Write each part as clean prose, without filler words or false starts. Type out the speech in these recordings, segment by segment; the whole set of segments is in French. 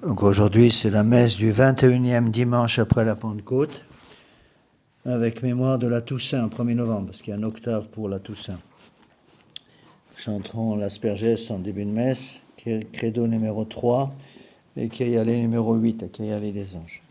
Donc aujourd'hui, c'est la messe du 21e dimanche après la Pentecôte, avec mémoire de la Toussaint, 1er novembre, parce qu'il y a une octave pour la Toussaint. Nous chanterons l'aspergès en début de messe, credo numéro 3, et Kyrie numéro 8, à Kyrie des anges.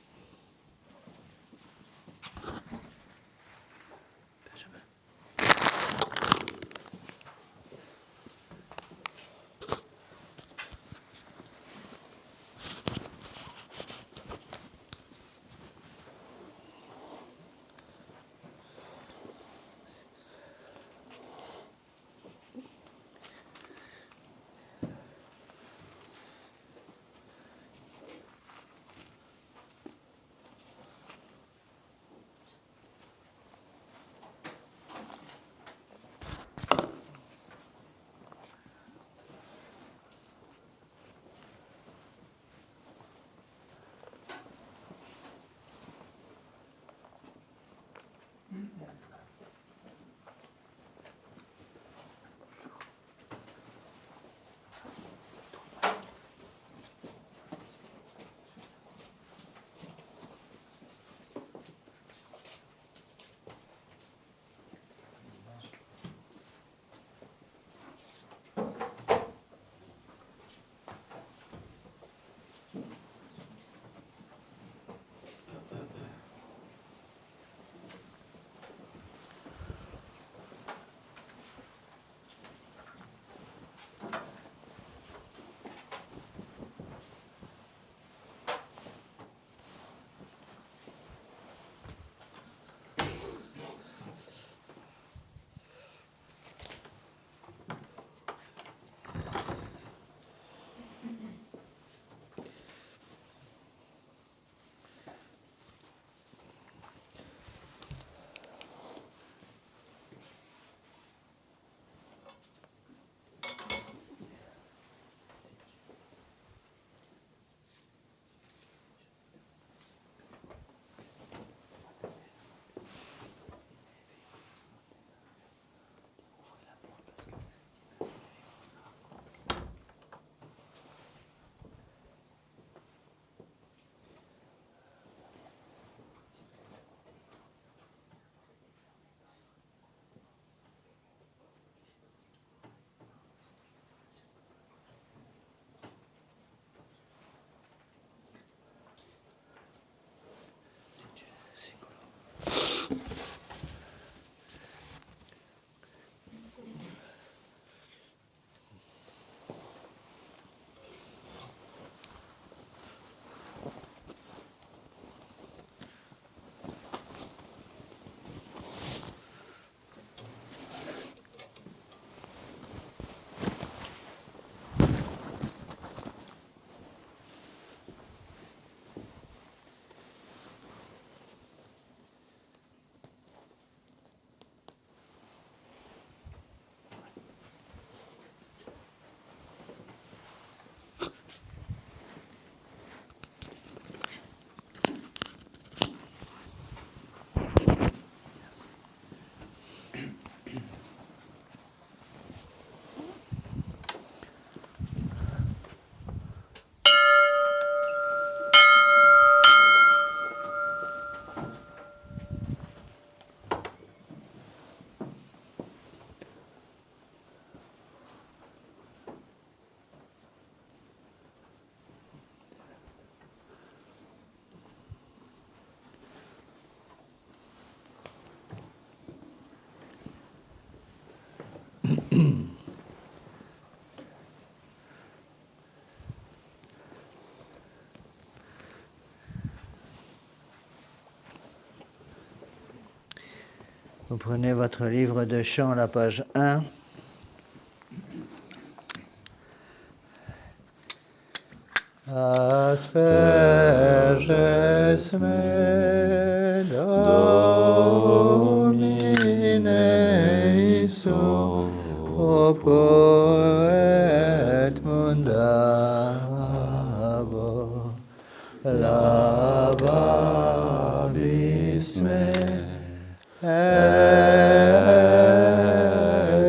Vous prenez votre livre de chant à la page 1. Asperges me Domine so poet mundabo lavabis me et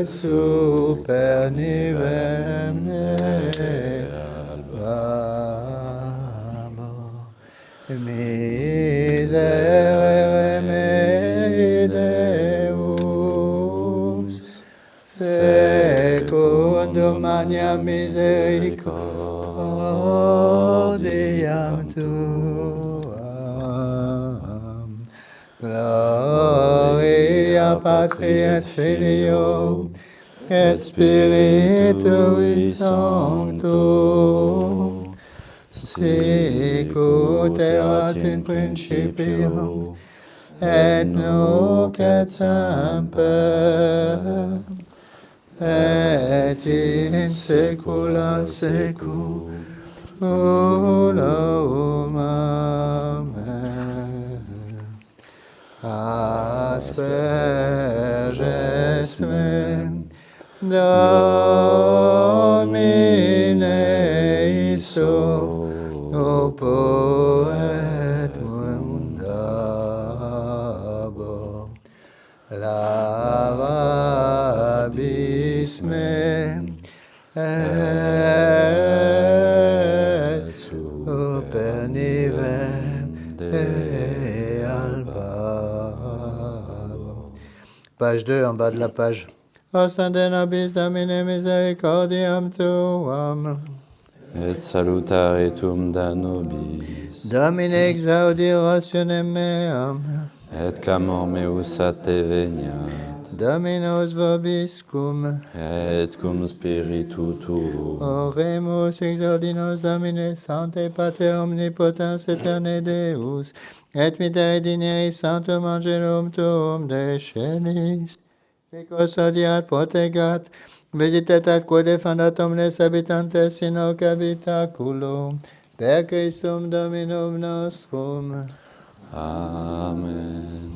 super nivem alba. misericordiam tuam. Gloria Patri et Filio et Spiritui Sancto, sicut erat in principio, et nunc et semper, et in saecula saeculorum. Amen. Asperges me, Domine Iso, oppo et mundabo. Lavabis me, et super nivem de albabo. Page 2, en bas de la page. Ostende nobis Domine misericordiam tuam. Et salutare tum da nobis, Domine exaudi orationem meam. et clamor meus a te veniat, Dominus vobiscum. et cum spiritu tuo. Oremus exaudinos Domine Sancte Pater omnipotens aeterne Deus, et mitere dineris sanctum angelum tuum descenis, qui custodiat, protegat, visitat quod defendat omnes habitantes in hoc habitaculum, per Christum Dominum nostrum. Amen.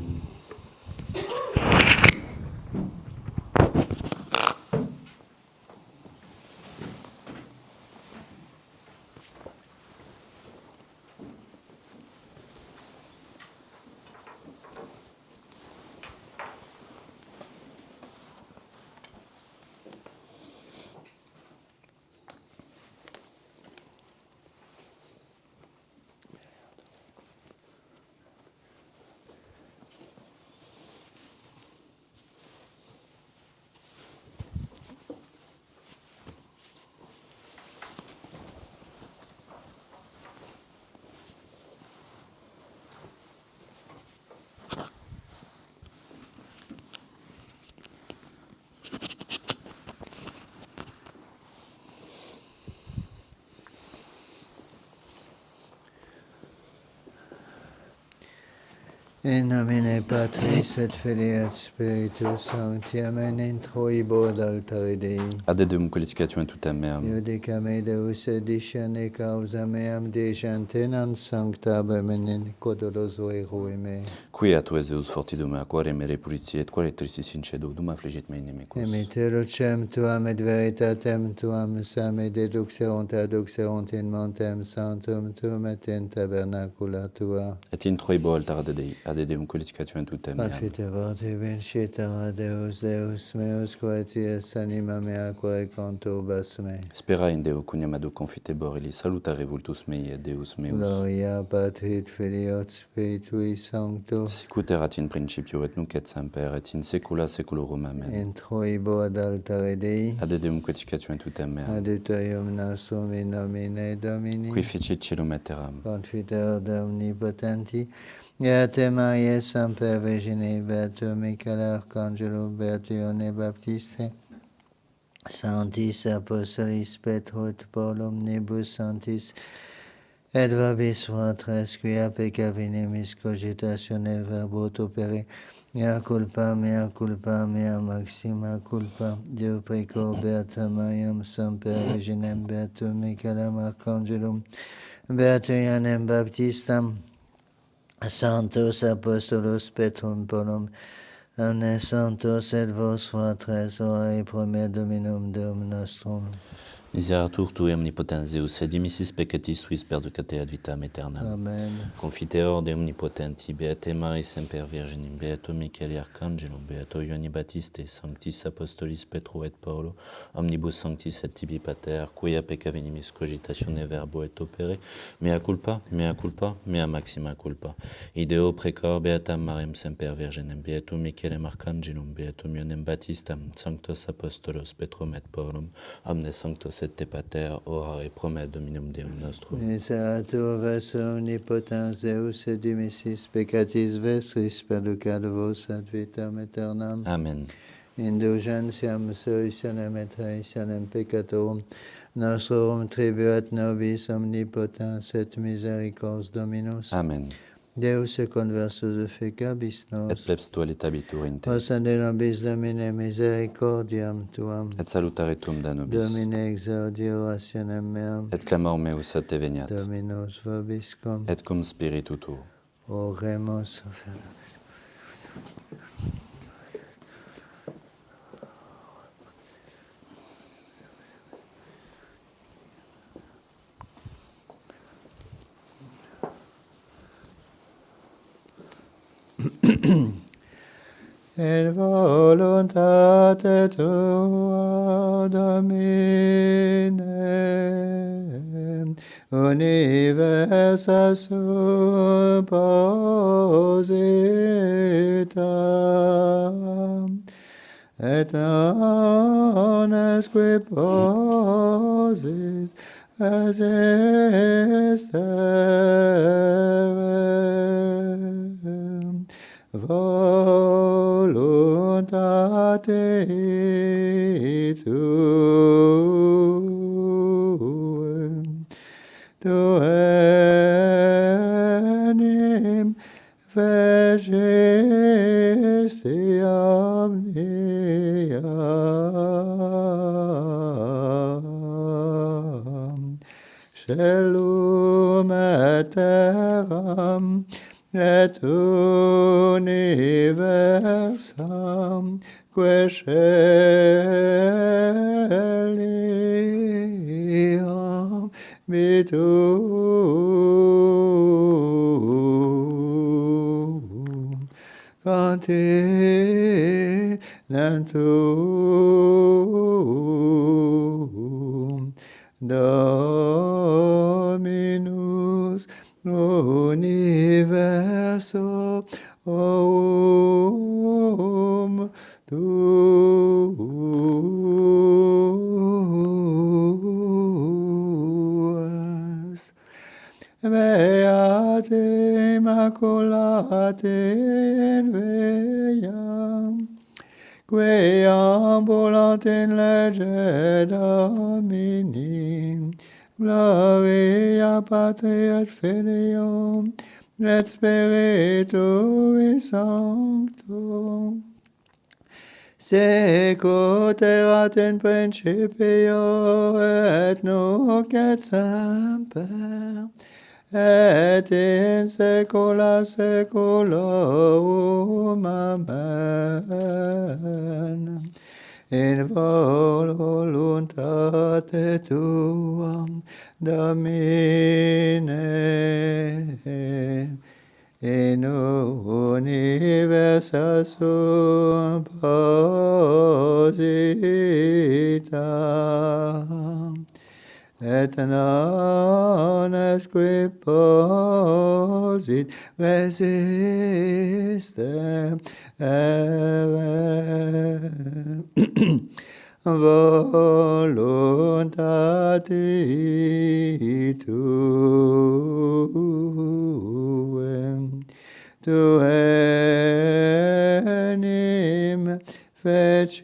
In nomine Patris et Filii et Spiritus Sancti, amen, introibo ad altare Dei. Ad eum qualificatione tuta meam, Iudica me Deus edicione causa meam decentenam sancta bemenin codoloso eroi me. qui a tu Zeus fortidum a quare mere puritie et quare tristis incedo, dum affligit me inimicus. Emitero cem tuam et veritatem tuam same deduxerunt adduxerunt in montem sanctum tuum et in tabernacula tua. Et introibo altare de Dei, ad eum qualificatione tuta meam. Malfite vorte vincitera Deus, Deus meus, quaeties anima mea quae conturbas me. Spera in Deo cuniam ad confitebor ili salutare vultus mei et Deus meus. Gloria Patri et Filio et Spiritui Sancto, Sicut erat in principio et nunc et semper et in saecula saeculorum. Amen. introibo ad altare Dei, Ad eum qualificatione tuta meam. adiutorium nostrum in nomine Domini, Qui ficit celum et terram. Confiteor de omnipotenti, Beate Mariae Semper Virgine, Beato Michael Arcangelo, Beato Ione Baptiste, Sanctis Apostolis Petro et Paul omnibus sanctis, et vobis fratres, quia peccavinimis cogitatione verbo opere, mea culpa, mea maxima culpa, Deo precor Beata Mariam Semper Virginem, Beato Michaelem Arcangelum, Beato Ioannem Baptistam, Sanctos Apostolos Petrum Paulum, omnes sanctos et vos fratres, ora pro me Dominum Deum nostrum. Miseratur tui omnipotens Deus, et dimissis peccatis suis perducate ad vitam aeternam. Amen. Confiteor de omnipotenti, Beate Maria Semper Virginim, Beato Michaeli Arcangelo, Beato Ioanni Baptiste, Sanctis Apostolis Petro et Paulo, omnibus sanctis et tibi pater, quia peccavinimis cogitatione verbo et opere, mea culpa, mea maxima culpa. Ideo precor Beatam Mariam Semper Virginem, Beato Michaelem Arcangelum, Beato Ioannem Baptistam, Sanctos Apostolos Petrum et Paulum, omnes sanctos et et te pater, ora et pro me Dominum Deum nostrum. Miserator vers omnipotens Deus et dimissis peccatis vestris perducadvos ad vitam aeternam. Amen. Indulgentiam solutionem et traitionem peccatorum nostrorum tribuat nobis omnipotens et misericors Dominus. Amen. Deus conversus efficabis Et nos. plebs dualitabitur in te. Ossa de nobis Domine misericordiam tuam. Et salutare tuum da nobis. Domine exaudi orationem meam. Et clamor meus a te veniat. Dominus vobiscum. Et cum spiritu tuo. Oremus. In voluntate tua, Domine, universa supposita, et non esque posit esistere. Voluntate tuae, enim fecisti omniam, celum et terram, et universam quae celium vitum continentum Dominus universo tuas. Beate Immaculate in veiam, quae ambulant in lege Domini, gloria Patri et Filio, et Spiritui Sancto, sicut erat in principio et nunc et semper, et in saecula saeculorum. Amen. In voluntate tuam, Domine, in universa supposita, et non esque posit resistere. Voluntate tuae, enim fecisti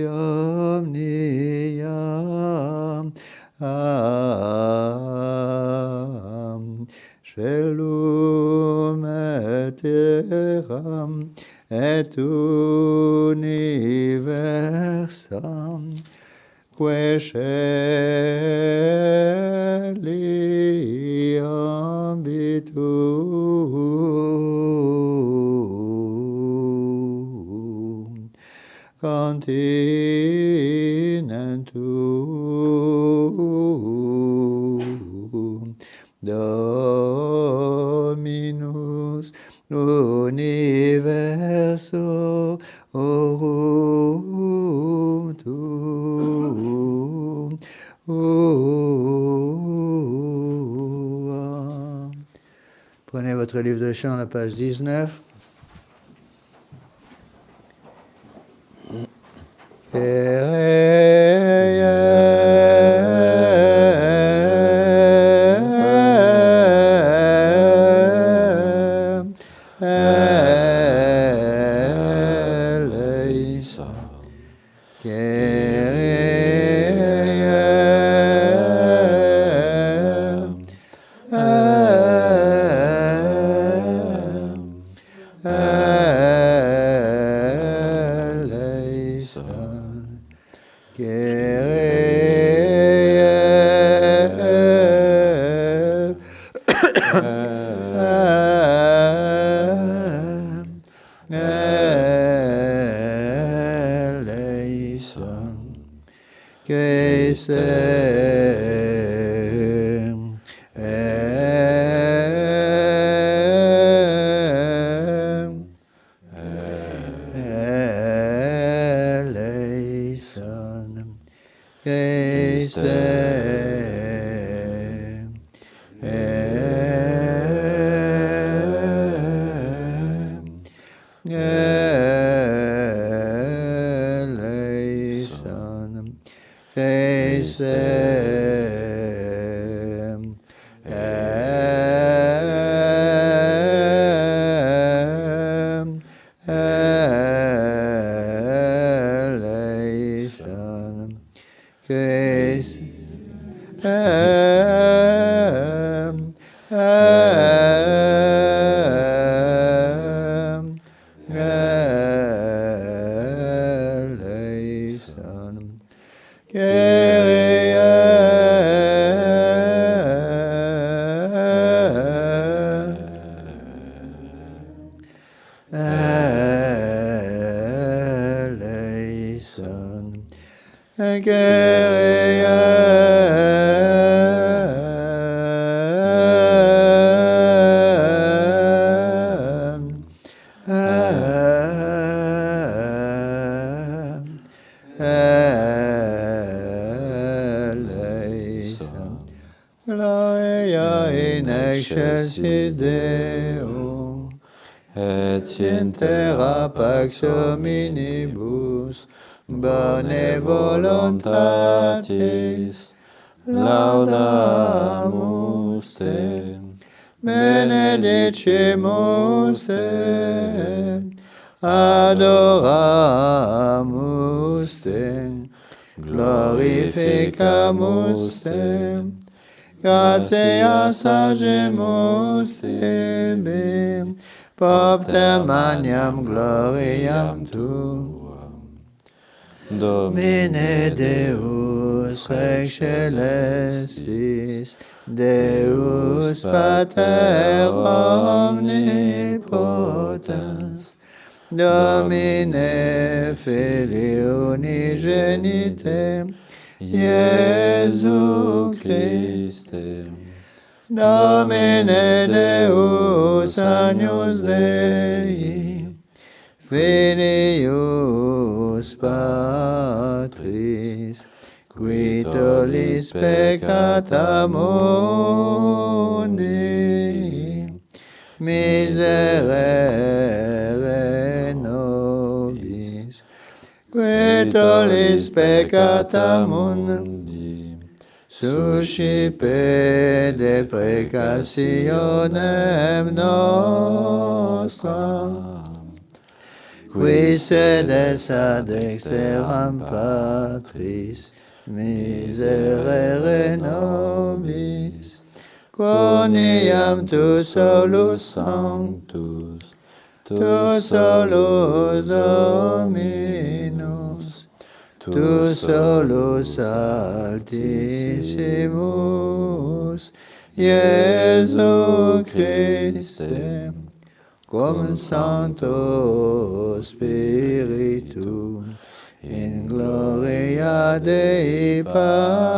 omniam, celum et terram, et universam quae celium vitum continentum Dominus universo tuum. Prenez votre livre de chant, la page 19. Père Gloria in excelsis Deo, et in terra pax hominibus, bone voluntatis, laudamus te, benedicimus te, adoramus te, glorificamus te, gratias agemus tibi, propter maniam gloriam tuam. Domine Deus Rex Celestis, Deus Pater omnipotens, Domine Filii unigenite, Iesu Christe, Domine Deus Agnus Dei, Filius Patris, qui tollis peccata mundi, miserere nobis, qui tollis peccata mundi, suscipe deprecationem nostra, qui sedes ad exteram Patris, miserere nobis, quoniam tu solus sanctus, tu solus Dominus, tu solus altissimus, Iesu Christe, cum Sancto Spiritu, in gloria Dei Patris.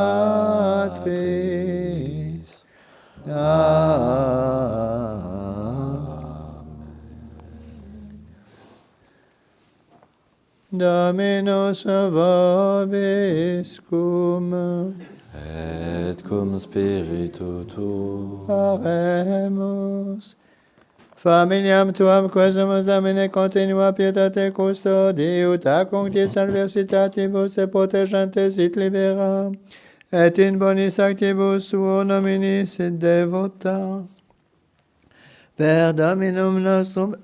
Dominus vobiscum, et cum spiritu tuo. Oremus. Familiam tuam quesumus Domine continua pietate custodiut, acuntis adversitatibus et protegantes it libera, et in bonis actibus tuo nominis et devota. Per Dominum nostrum,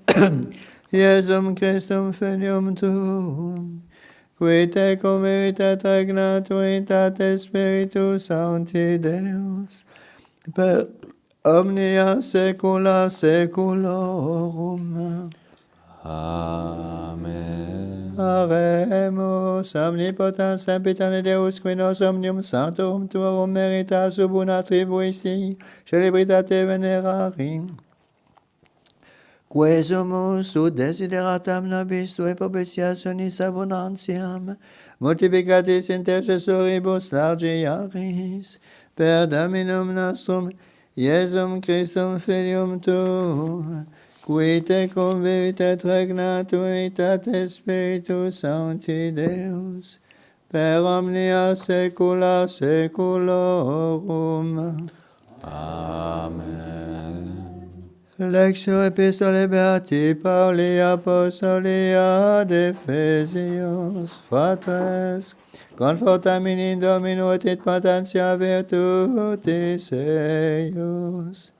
Iesum Christum Filium tuum, qui te converitat regnat unitate Spiritus Sancti Deus, per omnia saecula saeculorum. Amen. Aremus, omnipotens sempiterne Deus, qui nos omnium sanctorum tuorum meritas sub una tribuisti, celebritate venerari. Quesumus ut desideratam nobis tue propitiationis abundantiam, multiplicatis intercessoribus largiaris, per Dominum nostrum, Iesum Christum Filium tuum, qui tecum vivit et regnat unitate Spiritus Sancti Deus, per omnia saecula saeculorum. Amen. Lectio Epistolae Beati Pauli Apostoli ad Ephesios. Fratres, confortamin in Domino et potentia virtutis eius.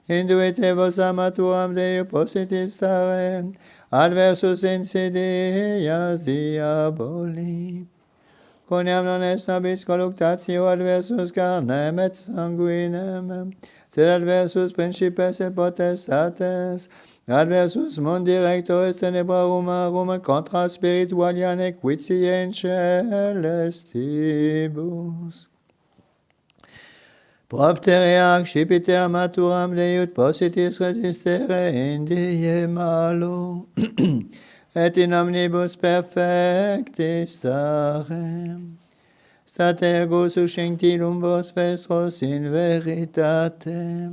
Induite vos amaturam Deo positis stare, adversus insidias diaboli. Quoniam non est nobis colluctatio adversus carnem et sanguinem, sed adversus principes et potestates, adversus mundi rectores tenebrarum contra spiritualia nequitie in celestibus. Proptere accipiter maturam Deut positis resistere in die malo, et in omnibus perfectis stare. State ergo suscinctilum vos vestros in veritate,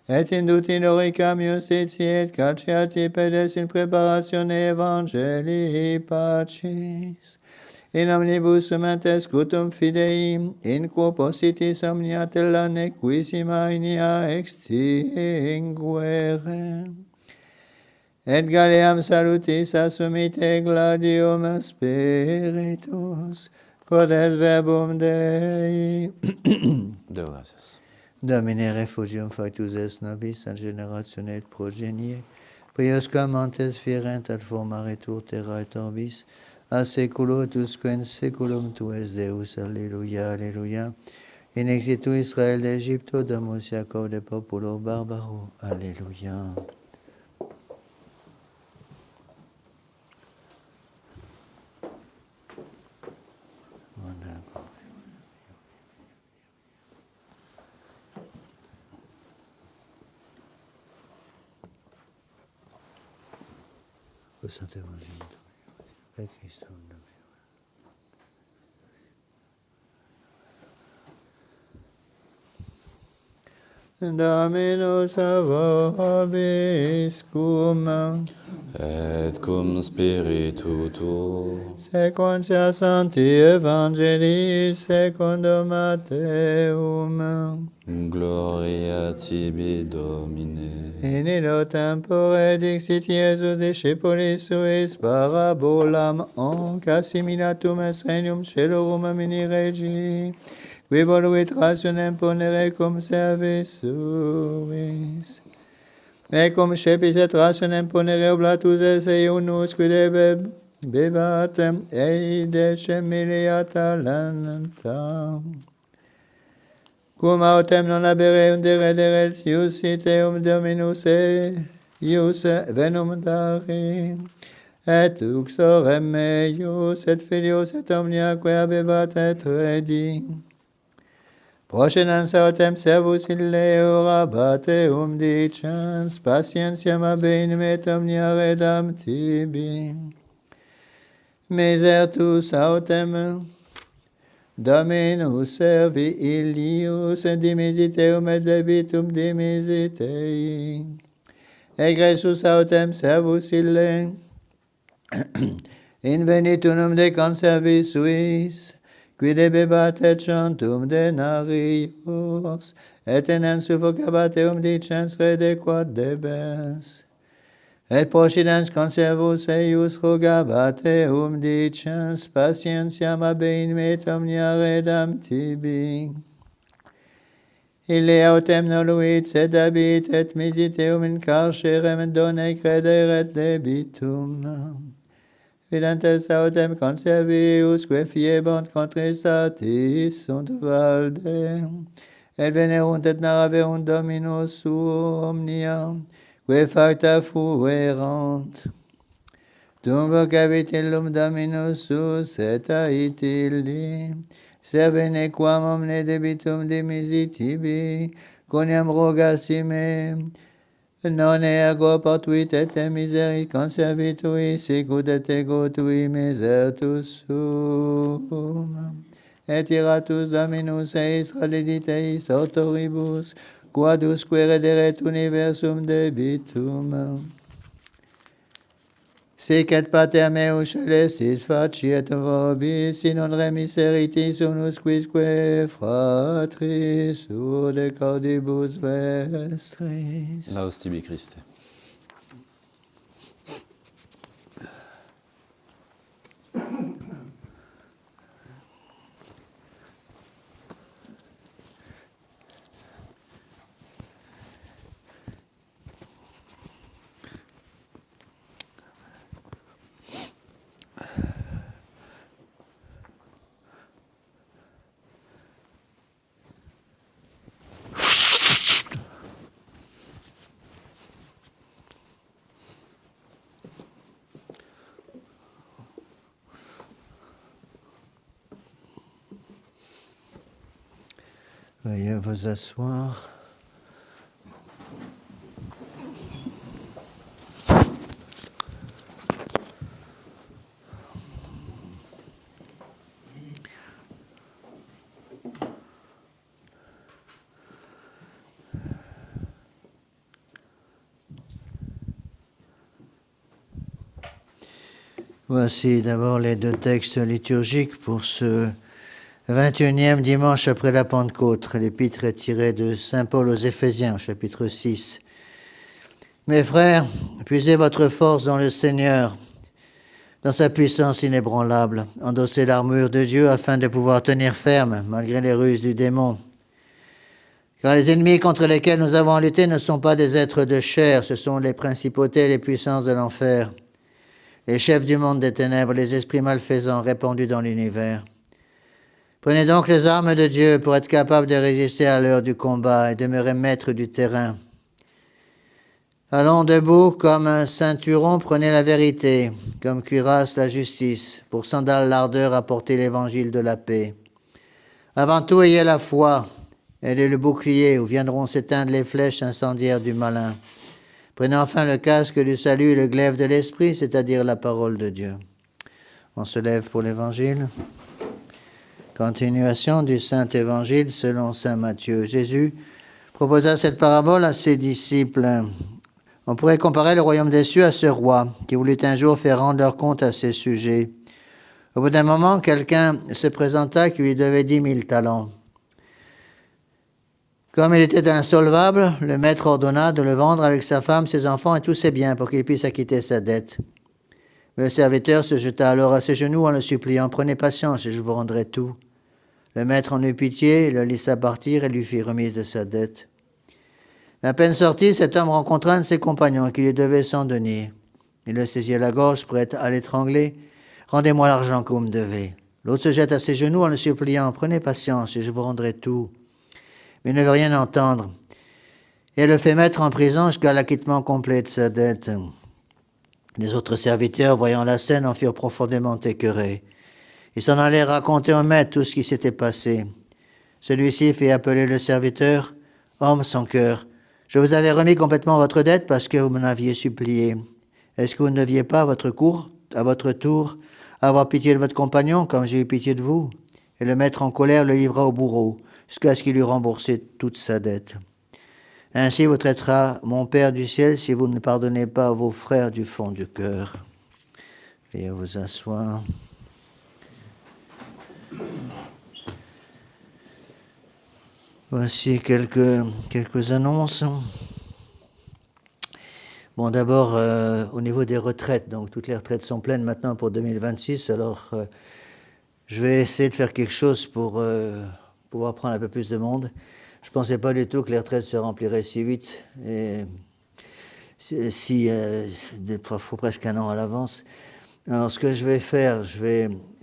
et induti doricam justitie et calciati pedes in preparatione evangelii pacis. In omnibus mentes scutum fidei, in quo positis omnia tella nequissima inia extinguere. Et Galiam salutis assumite gladium spiritus, quod est verbum Dei. Deo gratias. Domine refugium factus est nobis ad generatione et progenie, priusquam antes fierent ad formaritur terra et orbis, a seculo et usque in seculum tu es Deus. Alleluia, alleluia. In exitu Israel de Egypto, domus Jacob de populo barbaro. Alleluia. Au Saint-Évangile de Christ. Dominus vobiscum, Et cum spiritu tuo. sequentia Sancti Evangelii secundum Matteum. Gloria tibi, Domine. In illo tempore dixit Iesus discipulis suis parabolam onc assimilatum est regnum celorum mini regi, qui voluit rationem ponere cum servis suis. Ecum scepis et rationem ponere oblatus es eiunus quid bebatem ei 10.000 talenta. Cum autem non abere underederet ius iteum Dominus eius venum dari, et uxorem meius et filius et omnia quae habebat et redi. Procenans autem servus ille orabateum dicens, patientiam abeinem et omnia redam tibi. Misertus autem Dominus servi illius dimisiteum et debitum dimisitei. Egressus autem servus ille invenitunum de conservis suis, qui debebat et chantum denarios, et enem suffocabateum dicens rede quod debes. Et procidens conservus eius rogabateum dicens, patientiam abeinem et omnia redam tibi. Ille autem noluit sed habit et misiteum in carcerem done crederet debitum. Videntes autem conservius que fiebant contristatis sunt valde, et venerunt et naraveunt Dominus suo omnia, que facta fuerant. Dum vocavit illum Dominus sus et ait illi, servene quam omne debitum dimisitibi, quoniam rogasime, non ego potuit et miseri conservitui, sicut et ego tui misertus sum. Et iratus Dominus eis reliditeis autoribus, quadusque rederet universum debitum. Sic et pater meus celestis faciet vobis in honore miseritis unus quisque fratris de caudibus vestris. Laus tibi Christe. Veuillez vous asseoir. Voici d'abord les deux textes liturgiques pour ce 21e dimanche après la Pentecôte. L'épître est tirée de Saint Paul aux Éphésiens, chapitre 6. Mes frères, puisez votre force dans le Seigneur, dans sa puissance inébranlable. Endossez l'armure de Dieu afin de pouvoir tenir ferme malgré les ruses du démon. Car les ennemis contre lesquels nous avons lutté ne sont pas des êtres de chair, ce sont les principautés et les puissances de l'enfer, les chefs du monde des ténèbres, les esprits malfaisants répandus dans l'univers. Prenez donc les armes de Dieu pour être capable de résister à l'heure du combat et demeurer maître du terrain. Allons debout comme un ceinturon, prenez la vérité, comme cuirasse la justice, pour sandales l'ardeur à porter l'évangile de la paix. Avant tout, ayez la foi, elle est le bouclier où viendront s'éteindre les flèches incendiaires du malin. Prenez enfin le casque du salut et le glaive de l'esprit, c'est-à-dire la parole de Dieu. On se lève pour l'évangile. Continuation du Saint-Évangile selon saint Matthieu. Jésus proposa cette parabole à ses disciples. On pourrait comparer le royaume des cieux à ce roi qui voulut un jour faire rendre leur compte à ses sujets. Au bout d'un moment, quelqu'un se présenta qui lui devait 10 000 talents. Comme il était insolvable, le maître ordonna de le vendre avec sa femme, ses enfants et tous ses biens pour qu'il puisse acquitter sa dette. Le serviteur se jeta alors à ses genoux en le suppliant « Prenez patience et je vous rendrai tout ». Le maître en eut pitié, le laissa partir et lui fit remise de sa dette. À peine sorti, cet homme rencontra un de ses compagnons qui lui devait 100 deniers. Il le saisit à la gorge, prêt à l'étrangler. « Rendez-moi l'argent que vous me devez ». L'autre se jette à ses genoux en le suppliant « Prenez patience et je vous rendrai tout ». Mais il ne veut rien entendre et le fait mettre en prison jusqu'à l'acquittement complet de sa dette. Les autres serviteurs, voyant la scène, en furent profondément écœurés. Ils s'en allèrent raconter au maître tout ce qui s'était passé. Celui-ci fit appeler le serviteur. « Homme sans cœur, je vous avais remis complètement votre dette parce que vous m'en aviez supplié. Est-ce que vous ne deviez pas, à votre tour, avoir pitié de votre compagnon, comme j'ai eu pitié de vous ?» Et le maître en colère le livra au bourreau, jusqu'à ce qu'il eût remboursé toute sa dette. Ainsi vous traitera mon Père du ciel si vous ne pardonnez pas à vos frères du fond du cœur. Veuillez vous asseoir. Voici quelques annonces. Bon, d'abord, au niveau des retraites, donc toutes les retraites sont pleines maintenant pour 2026, alors je vais essayer de faire quelque chose pour pouvoir prendre un peu plus de monde. Je ne pensais pas du tout que les retraites se rempliraient si vite, et il faut presque un an à l'avance. Alors ce que je vais faire,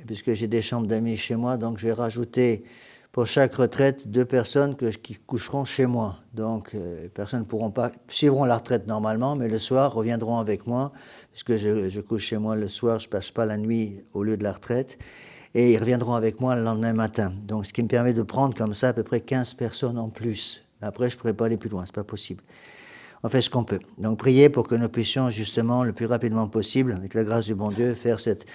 puisque j'ai des chambres d'amis chez moi, donc je vais rajouter pour chaque retraite 2 personnes qui coucheront chez moi. Donc les personnes suivront la retraite normalement, mais le soir reviendront avec moi, puisque je couche chez moi le soir, je ne passe pas la nuit au lieu de la retraite, et ils reviendront avec moi le lendemain matin. Donc ce qui me permet de prendre comme ça à peu près 15 personnes en plus. Après, je ne pourrais pas aller plus loin, ce n'est pas possible. on fait ce qu'on peut. Donc priez pour que nous puissions justement le plus rapidement possible, avec la grâce du bon Dieu, faire cette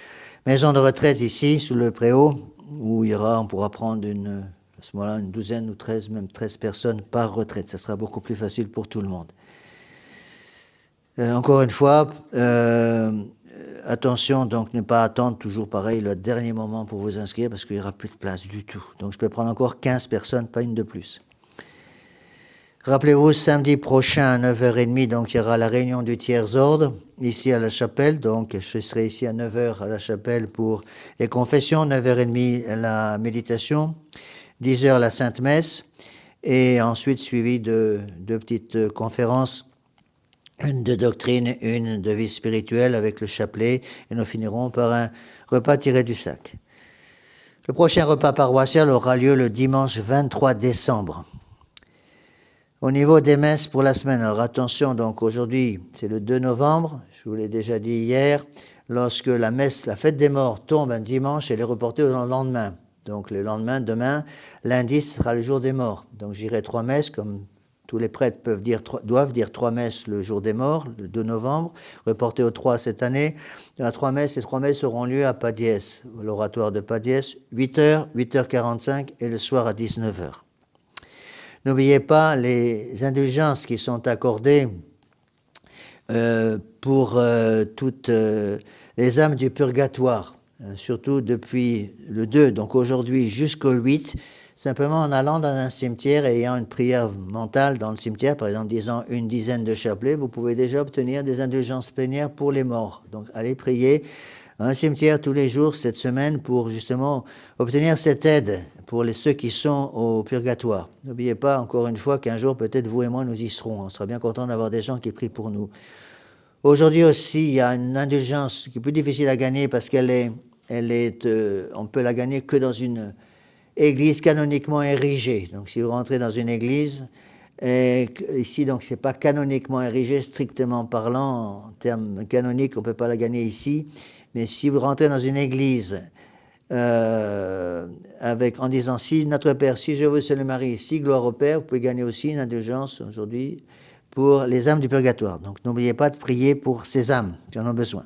maison de retraite ici, sous le préau, où on pourra prendre à ce moment-là, une douzaine ou 13, même 13 personnes par retraite. Ça sera beaucoup plus facile pour tout le monde. Encore une fois, attention, donc ne pas attendre toujours pareil le dernier moment pour vous inscrire parce qu'il n'y aura plus de place du tout. Donc je peux prendre encore 15 personnes, pas une de plus. Rappelez-vous, samedi prochain à 9h30, donc il y aura la réunion du tiers-ordre ici à la chapelle. Donc je serai ici à 9h à la chapelle pour les confessions, 9h30 la méditation, 10h la Sainte Messe et ensuite suivi de deux petites conférences. Une de doctrine, une de vie spirituelle avec le chapelet, et nous finirons par un repas tiré du sac. Le prochain repas paroissial aura lieu le dimanche 23 décembre. Au niveau des messes pour la semaine, alors attention, donc aujourd'hui c'est le 2 novembre, je vous l'ai déjà dit hier, lorsque la messe, la fête des morts tombe un dimanche, elle est reportée au lendemain. Donc le lendemain, demain, lundi, ce sera le jour des morts. Donc j'irai 3 messes comme... Tous les prêtres doivent dire 3 messes le jour des morts, le 2 novembre, reporté au 3 cette année. Il y a 3 messes, ces 3 messes auront lieu à Padiès, l'oratoire de Padiès, 8h, 8h45 et le soir à 19h. N'oubliez pas les indulgences qui sont accordées pour toutes les âmes du purgatoire, surtout depuis le 2, donc aujourd'hui jusqu'au 8, simplement en allant dans un cimetière et ayant une prière mentale dans le cimetière, par exemple disant une dizaine de chapelets, vous pouvez déjà obtenir des indulgences plénières pour les morts. Donc allez prier à un cimetière tous les jours cette semaine pour justement obtenir cette aide pour ceux qui sont au purgatoire. N'oubliez pas encore une fois qu'un jour peut-être vous et moi nous y serons. On sera bien content d'avoir des gens qui prient pour nous. Aujourd'hui aussi, il y a une indulgence qui est plus difficile à gagner parce on peut la gagner que dans une église canoniquement érigée. Donc si vous rentrez dans une église, ici donc c'est pas canoniquement érigé strictement parlant, en termes canoniques on peut pas la gagner ici, mais si vous rentrez dans une église en disant si notre Père, si je veux c'est le Marie, si gloire au Père, vous pouvez gagner aussi une indulgence aujourd'hui pour les âmes du purgatoire. Donc n'oubliez pas de prier pour ces âmes qui en ont besoin.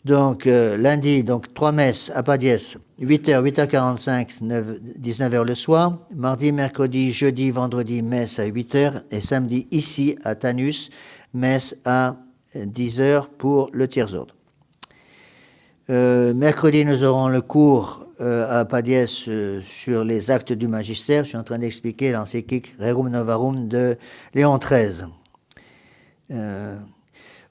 Donc lundi, donc 3 messes à Padiès, 8h, 8h45, 19h le soir. Mardi, mercredi, jeudi, vendredi, messe à 8h. Et samedi, ici, à Tanus, messe à 10h pour le tiers-ordre. Mercredi, nous aurons le cours à Padiès sur les actes du magistère. Je suis en train d'expliquer l'encyclique Rerum Novarum de Léon XIII.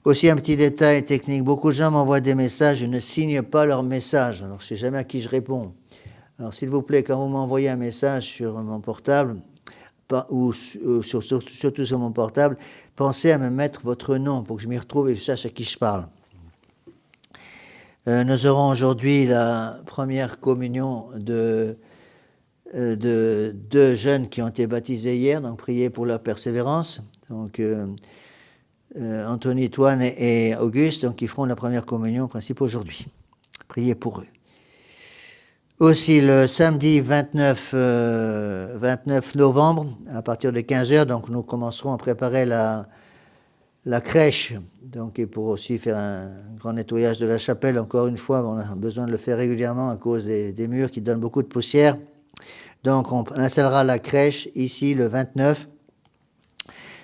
Aussi un petit détail technique, beaucoup de gens m'envoient des messages, je ne signe pas leurs messages, alors je ne sais jamais à qui je réponds. Alors s'il vous plaît, quand vous m'envoyez un message sur mon portable, ou surtout sur mon portable, pensez à me mettre votre nom pour que je m'y retrouve et je sache à qui je parle. Nous aurons aujourd'hui la première communion de 2 jeunes qui ont été baptisés hier, donc priez pour leur persévérance. Donc Anthony, Toine et Auguste, donc ils feront la première communion en principe aujourd'hui. Priez pour eux. Aussi le samedi 29 novembre, à partir de 15h, donc nous commencerons à préparer la crèche, donc et pour aussi faire un grand nettoyage de la chapelle. Encore une fois, on a besoin de le faire régulièrement à cause des murs qui donnent beaucoup de poussière. Donc on installera la crèche ici le 29.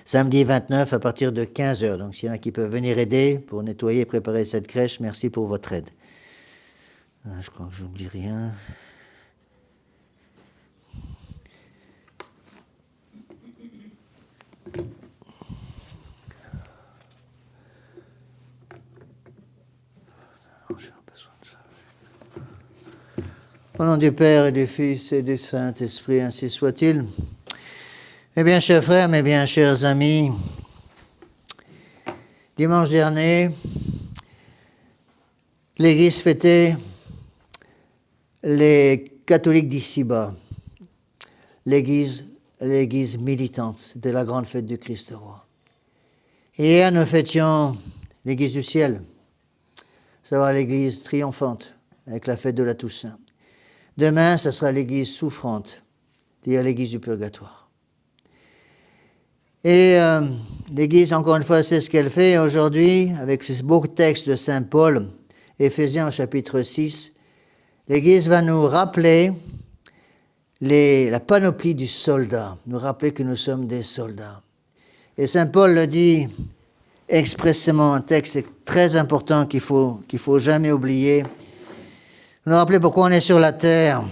Samedi 29 à partir de 15h. Donc s'il y en a qui peuvent venir aider pour nettoyer et préparer cette crèche, merci pour votre aide. Je crois que j'oublie rien. Au nom du Père et du Fils et du Saint-Esprit, ainsi soit-il. Eh bien, chers frères, mes bien chers amis, dimanche dernier, l'Église fêtait les catholiques d'ici-bas, l'Église militante, c'était la grande fête du Christ roi. Et hier, nous fêtions l'Église du ciel, savoir l'Église triomphante, avec la fête de la Toussaint. Demain, ce sera l'Église souffrante, c'est-à-dire l'Église du purgatoire. Et l'Église, encore une fois, c'est ce qu'elle fait aujourd'hui, avec ce beau texte de Saint Paul, Éphésiens chapitre 6. L'Église va nous rappeler la panoplie du soldat, nous rappeler que nous sommes des soldats. Et Saint Paul le dit expressément, un texte très important qu'il faut jamais oublier. Nous rappeler pourquoi on est sur la terre.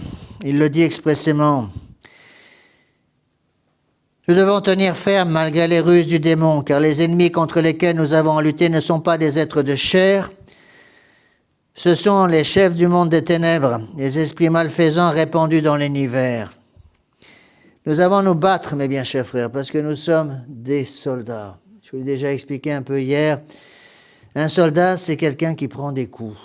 Il le dit expressément. Nous devons tenir ferme malgré les ruses du démon, car les ennemis contre lesquels nous avons à lutter ne sont pas des êtres de chair. Ce sont les chefs du monde des ténèbres, les esprits malfaisants répandus dans l'univers. Nous avons à nous battre, mes bien chers frères, parce que nous sommes des soldats. Je vous l'ai déjà expliqué un peu hier. Un soldat, c'est quelqu'un qui prend des coups.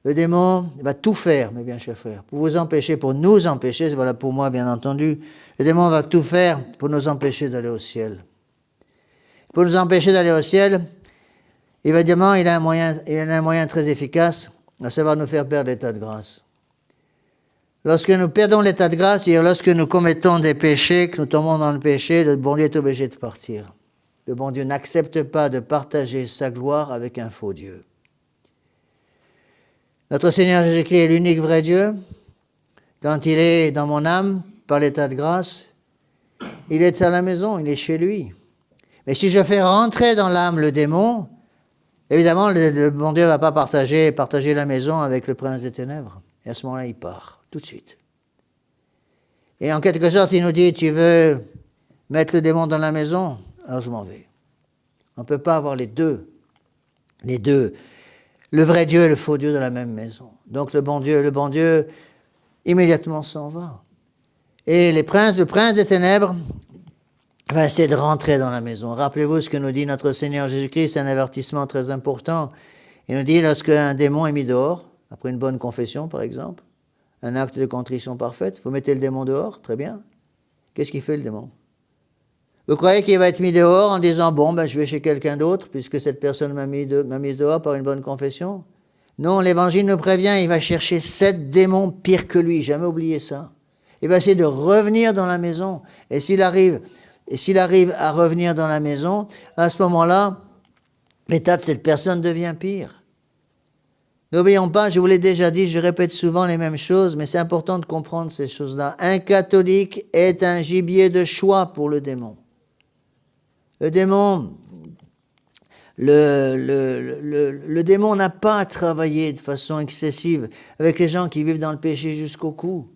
Le démon va tout faire, mes bien chers frères, pour vous empêcher, pour nous empêcher, voilà pour moi bien entendu, le démon va tout faire pour nous empêcher d'aller au ciel. Pour nous empêcher d'aller au ciel, évidemment, il a un moyen très efficace, à savoir nous faire perdre l'état de grâce. Lorsque nous perdons l'état de grâce, c'est-à-dire lorsque nous commettons des péchés, que nous tombons dans le péché, le bon Dieu est obligé de partir. Le bon Dieu n'accepte pas de partager sa gloire avec un faux Dieu. Notre Seigneur Jésus-Christ est l'unique vrai Dieu. Quand il est dans mon âme, par l'état de grâce, il est à la maison, il est chez lui. Mais si je fais rentrer dans l'âme le démon, évidemment, le bon Dieu ne va pas partager la maison avec le prince des ténèbres. Et à ce moment-là, il part, tout de suite. Et en quelque sorte, il nous dit, tu veux mettre le démon dans la maison? Alors je m'en vais. On ne peut pas avoir les deux. Les deux. Le vrai Dieu et le faux Dieu dans la même maison. Donc le bon Dieu, immédiatement s'en va. Et le prince des ténèbres va essayer de rentrer dans la maison. Rappelez-vous ce que nous dit notre Seigneur Jésus-Christ, c'est un avertissement très important. Il nous dit, lorsqu'un démon est mis dehors, après une bonne confession par exemple, un acte de contrition parfaite, vous mettez le démon dehors, très bien. Qu'est-ce qu'il fait le démon? Vous croyez qu'il va être mis dehors en disant, bon, je vais chez quelqu'un d'autre, puisque cette personne m'a mise dehors par une bonne confession? Non, l'Évangile nous prévient, il va chercher 7 démons pires que lui, jamais oublier ça. Il va essayer de revenir dans la maison. Et s'il arrive à revenir dans la maison, à ce moment-là, l'état de cette personne devient pire. N'oublions pas, je vous l'ai déjà dit, je répète souvent les mêmes choses, mais c'est important de comprendre ces choses-là. Un catholique est un gibier de choix pour le démon. Le démon n'a pas à travailler de façon excessive avec les gens qui vivent dans le péché jusqu'au cou.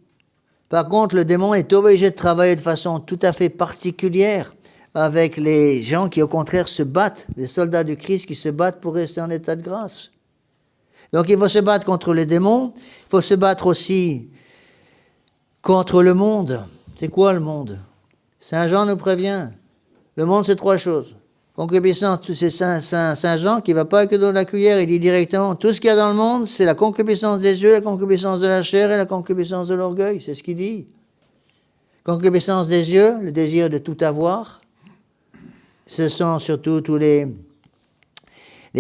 Par contre, le démon est obligé de travailler de façon tout à fait particulière avec les gens qui, au contraire, se battent, les soldats du Christ qui se battent pour rester en état de grâce. Donc, il faut se battre contre les démons, il faut se battre aussi contre le monde. C'est quoi le monde? Saint Jean nous prévient. Le monde, c'est 3 choses. Concupiscence, c'est Saint Jean qui ne va pas que dans la cuillère, il dit directement, tout ce qu'il y a dans le monde, c'est la concupiscence des yeux, la concupiscence de la chair et la concupiscence de l'orgueil. C'est ce qu'il dit. Concupiscence des yeux, le désir de tout avoir. Ce sont surtout tous les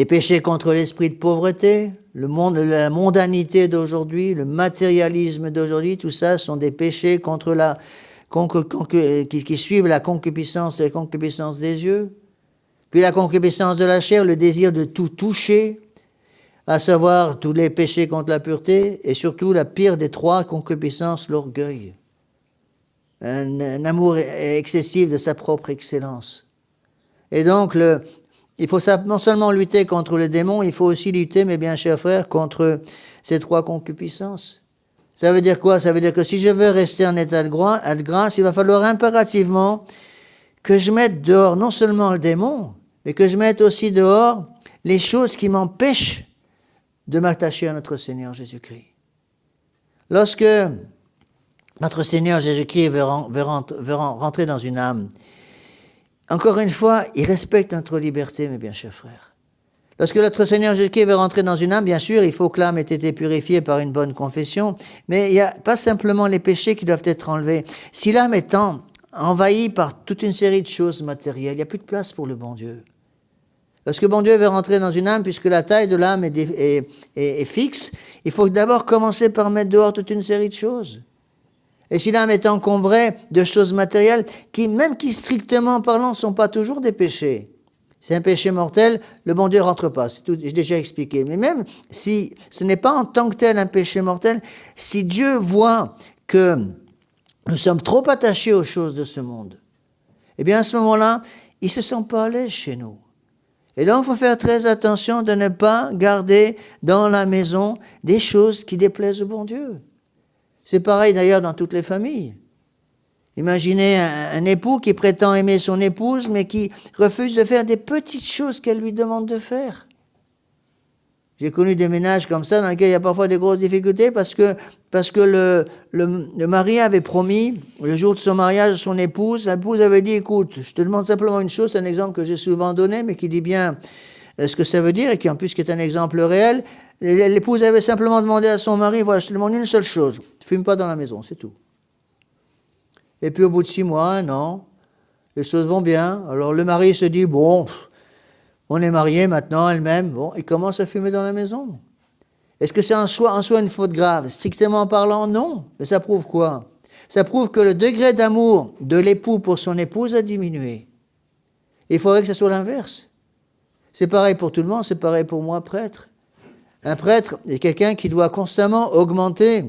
péchés contre l'esprit de pauvreté, la mondanité d'aujourd'hui, le matérialisme d'aujourd'hui, tout ça sont des péchés contre qui suivent la concupiscence et la concupiscence des yeux. Puis la concupiscence de la chair, le désir de tout toucher, à savoir tous les péchés contre la pureté, et surtout la pire des 3 concupiscences, l'orgueil. Un amour excessif de sa propre excellence. Et donc, il faut non seulement lutter contre le démon, il faut aussi lutter, mes bien chers frères, contre ces 3 concupiscences. Ça veut dire quoi? Ça veut dire que si je veux rester en état de grâce, il va falloir impérativement que je mette dehors non seulement le démon, mais que je mette aussi dehors les choses qui m'empêchent de m'attacher à notre Seigneur Jésus-Christ. Lorsque notre Seigneur Jésus-Christ veut rentrer dans une âme, encore une fois, il respecte notre liberté, mes bien chers frères. Lorsque notre Seigneur Jésus-Christ veut rentrer dans une âme, bien sûr, il faut que l'âme ait été purifiée par une bonne confession, mais il n'y a pas simplement les péchés qui doivent être enlevés. Si l'âme est envahie par toute une série de choses matérielles, il n'y a plus de place pour le bon Dieu. Lorsque le bon Dieu veut rentrer dans une âme, puisque la taille de l'âme est fixe, il faut d'abord commencer par mettre dehors toute une série de choses. Et si l'âme est encombrée de choses matérielles même qui strictement parlant ne sont pas toujours des péchés. C'est un péché mortel, le bon Dieu ne rentre pas, c'est tout, j'ai déjà expliqué. Mais même si ce n'est pas en tant que tel un péché mortel, si Dieu voit que nous sommes trop attachés aux choses de ce monde, eh bien à ce moment-là, il ne se sent pas à l'aise chez nous. Et donc, il faut faire très attention de ne pas garder dans la maison des choses qui déplaisent au bon Dieu. C'est pareil d'ailleurs dans toutes les familles. Imaginez un époux qui prétend aimer son épouse, mais qui refuse de faire des petites choses qu'elle lui demande de faire. J'ai connu des ménages comme ça, dans lesquels il y a parfois des grosses difficultés, parce que le mari avait promis, le jour de son mariage, à son épouse, l'épouse avait dit, écoute, je te demande simplement une chose, c'est un exemple que j'ai souvent donné, mais qui dit bien ce que ça veut dire, et qui en plus qui est un exemple réel. L'épouse avait simplement demandé à son mari, voilà, je te demande une seule chose, ne fume pas dans la maison, c'est tout. Et puis au bout de 6 mois, 1 an, les choses vont bien. Alors le mari se dit, bon, on est mariés maintenant, elle-même, bon, il commence à fumer dans la maison. Est-ce que c'est en soi une faute grave? Strictement parlant, non. Mais ça prouve quoi? Ça prouve que le degré d'amour de l'époux pour son épouse a diminué. Il faudrait que ce soit l'inverse. C'est pareil pour tout le monde, c'est pareil pour moi, prêtre. Un prêtre est quelqu'un qui doit constamment augmenter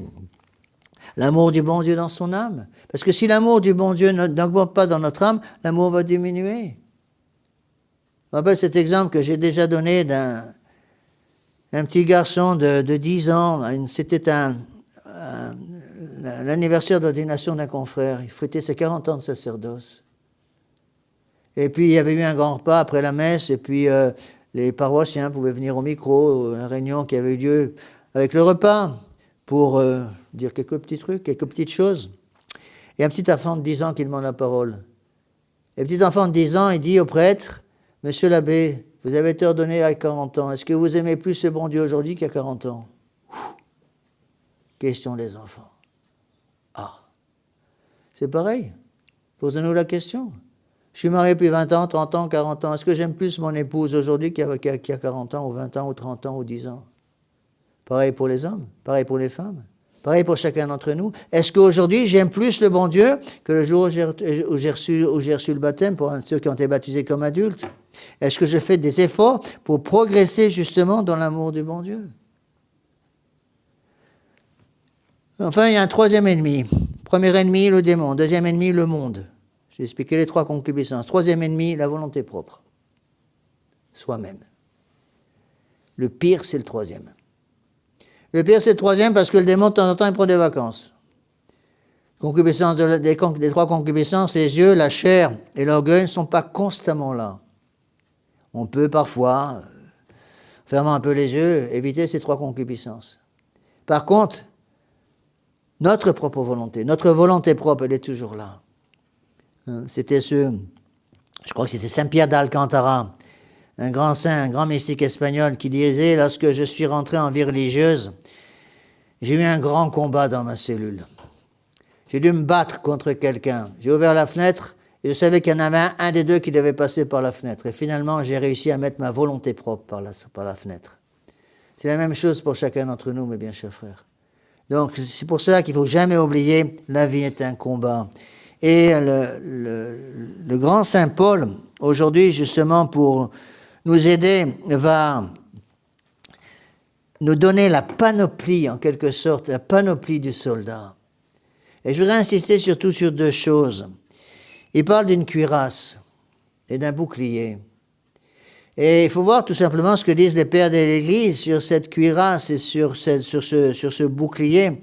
l'amour du bon Dieu dans son âme. Parce que si l'amour du bon Dieu n'augmente pas dans notre âme, l'amour va diminuer. Je me rappelle cet exemple que j'ai déjà donné d'un petit garçon de 10 ans. C'était l'anniversaire d'ordination d'un confrère. Il fêtait ses 40 ans de sacerdoce. Et puis il y avait eu un grand repas après la messe, et puis les paroissiens pouvaient venir au micro, une réunion qui avait eu lieu avec le repas, pour dire quelques petits trucs, quelques petites choses. Et un petit enfant de 10 ans qui demande la parole. Et le petit enfant de 10 ans, il dit au prêtre, « Monsieur l'abbé, vous avez été ordonné à 40 ans. Est-ce que vous aimez plus ce bon Dieu aujourd'hui qu'à 40 ans ?» Question des enfants. Ah, c'est pareil. Posez-nous la question. Je suis marié depuis 20 ans, 30 ans, 40 ans. Est-ce que j'aime plus mon épouse aujourd'hui qu'il y a 40 ans, ou 20 ans, ou 30 ans, ou 10 ans? Pareil pour les hommes, pareil pour les femmes, pareil pour chacun d'entre nous. Est-ce qu'aujourd'hui, j'aime plus le bon Dieu que le jour où j'ai reçu le baptême, pour ceux qui ont été baptisés comme adultes? Est-ce que je fais des efforts pour progresser justement dans l'amour du bon Dieu? Enfin, il y a un troisième ennemi. Premier ennemi, le démon. Deuxième ennemi, le monde. J'ai expliqué les 3 concupiscences. Troisième ennemi, la volonté propre. Soi-même. Le pire, c'est le troisième. Le pire, c'est le troisième parce que le démon, de temps en temps, il prend des vacances. Concupiscence des 3 concupiscences, les yeux, la chair et l'orgueil ne sont pas constamment là. On peut parfois, fermant un peu les yeux, éviter ces 3 concupiscences. Par contre, notre propre volonté, notre volonté propre, elle est toujours là. C'était je crois que c'était Saint Pierre d'Alcantara, un grand saint, un grand mystique espagnol qui disait, lorsque je suis rentré en vie religieuse, j'ai eu un grand combat dans ma cellule. J'ai dû me battre contre quelqu'un. J'ai ouvert la fenêtre et je savais qu'il y en avait un des 2 qui devait passer par la fenêtre. Et finalement, j'ai réussi à mettre ma volonté propre par la fenêtre. C'est la même chose pour chacun d'entre nous, mes bien chers frères. Donc, c'est pour cela qu'il ne faut jamais oublier, la vie est un combat. Et le grand Saint Paul, aujourd'hui, justement, pour nous aider, va nous donner la panoplie, en quelque sorte, la panoplie du soldat. Et je voudrais insister surtout sur 2 choses. Il parle d'une cuirasse et d'un bouclier. Et il faut voir tout simplement ce que disent les pères de l'Église sur cette cuirasse et sur ce bouclier.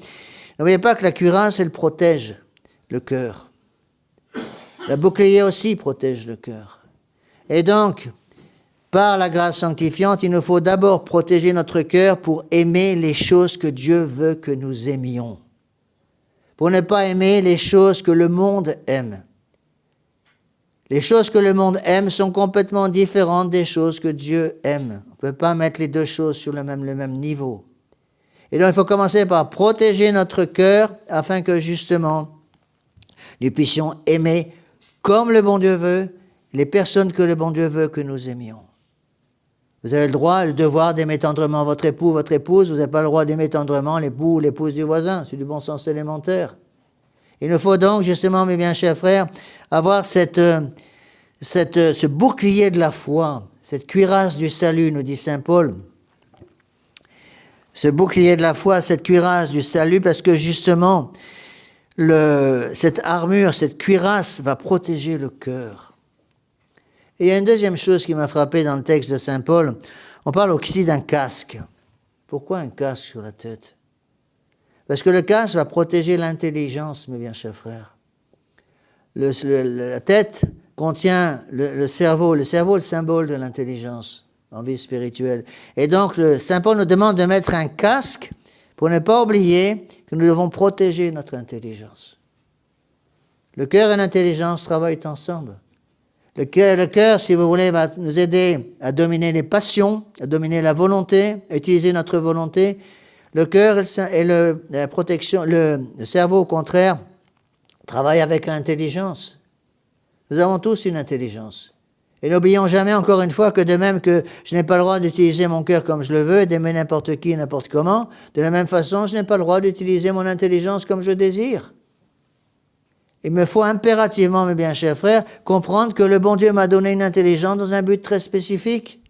N'oubliez pas que la cuirasse, elle protège le cœur. Le bouclier aussi protège le cœur. Et donc, par la grâce sanctifiante, il nous faut d'abord protéger notre cœur pour aimer les choses que Dieu veut que nous aimions. Pour ne pas aimer les choses que le monde aime. Les choses que le monde aime sont complètement différentes des choses que Dieu aime. On ne peut pas mettre les 2 choses sur le même niveau. Et donc, il faut commencer par protéger notre cœur afin que, justement, nous puissions aimer comme le bon Dieu veut, les personnes que le bon Dieu veut que nous aimions. Vous avez le droit et le devoir d'aimer tendrement votre époux, votre épouse. Vous n'avez pas le droit d'aimer tendrement l'époux ou l'épouse du voisin. C'est du bon sens élémentaire. Il nous faut donc, justement, mes bien chers frères, avoir ce bouclier de la foi, cette cuirasse du salut, nous dit saint Paul. Ce bouclier de la foi, cette cuirasse du salut, parce que justement, cette armure, cette cuirasse va protéger le cœur. Et il y a une deuxième chose qui m'a frappé dans le texte de saint Paul. On parle ici d'un casque. Pourquoi un casque sur la tête? Parce que le casque va protéger l'intelligence, mes bien chers frères. La tête contient le cerveau. Le cerveau est le symbole de l'intelligence en vie spirituelle. Et donc, saint Paul nous demande de mettre un casque pour ne pas oublier que nous devons protéger notre intelligence. Le cœur et l'intelligence travaillent ensemble. Le cœur, si vous voulez, va nous aider à dominer les passions, à dominer la volonté, à utiliser notre volonté. Le cœur et la protection, le cerveau, au contraire, travaillent avec l'intelligence. Nous avons tous une intelligence. Et n'oublions jamais, encore une fois, que de même que je n'ai pas le droit d'utiliser mon cœur comme je le veux, d'aimer n'importe qui, n'importe comment, de la même façon, je n'ai pas le droit d'utiliser mon intelligence comme je désire. Il me faut impérativement, mes bien chers frères, comprendre que le bon Dieu m'a donné une intelligence dans un but très spécifique.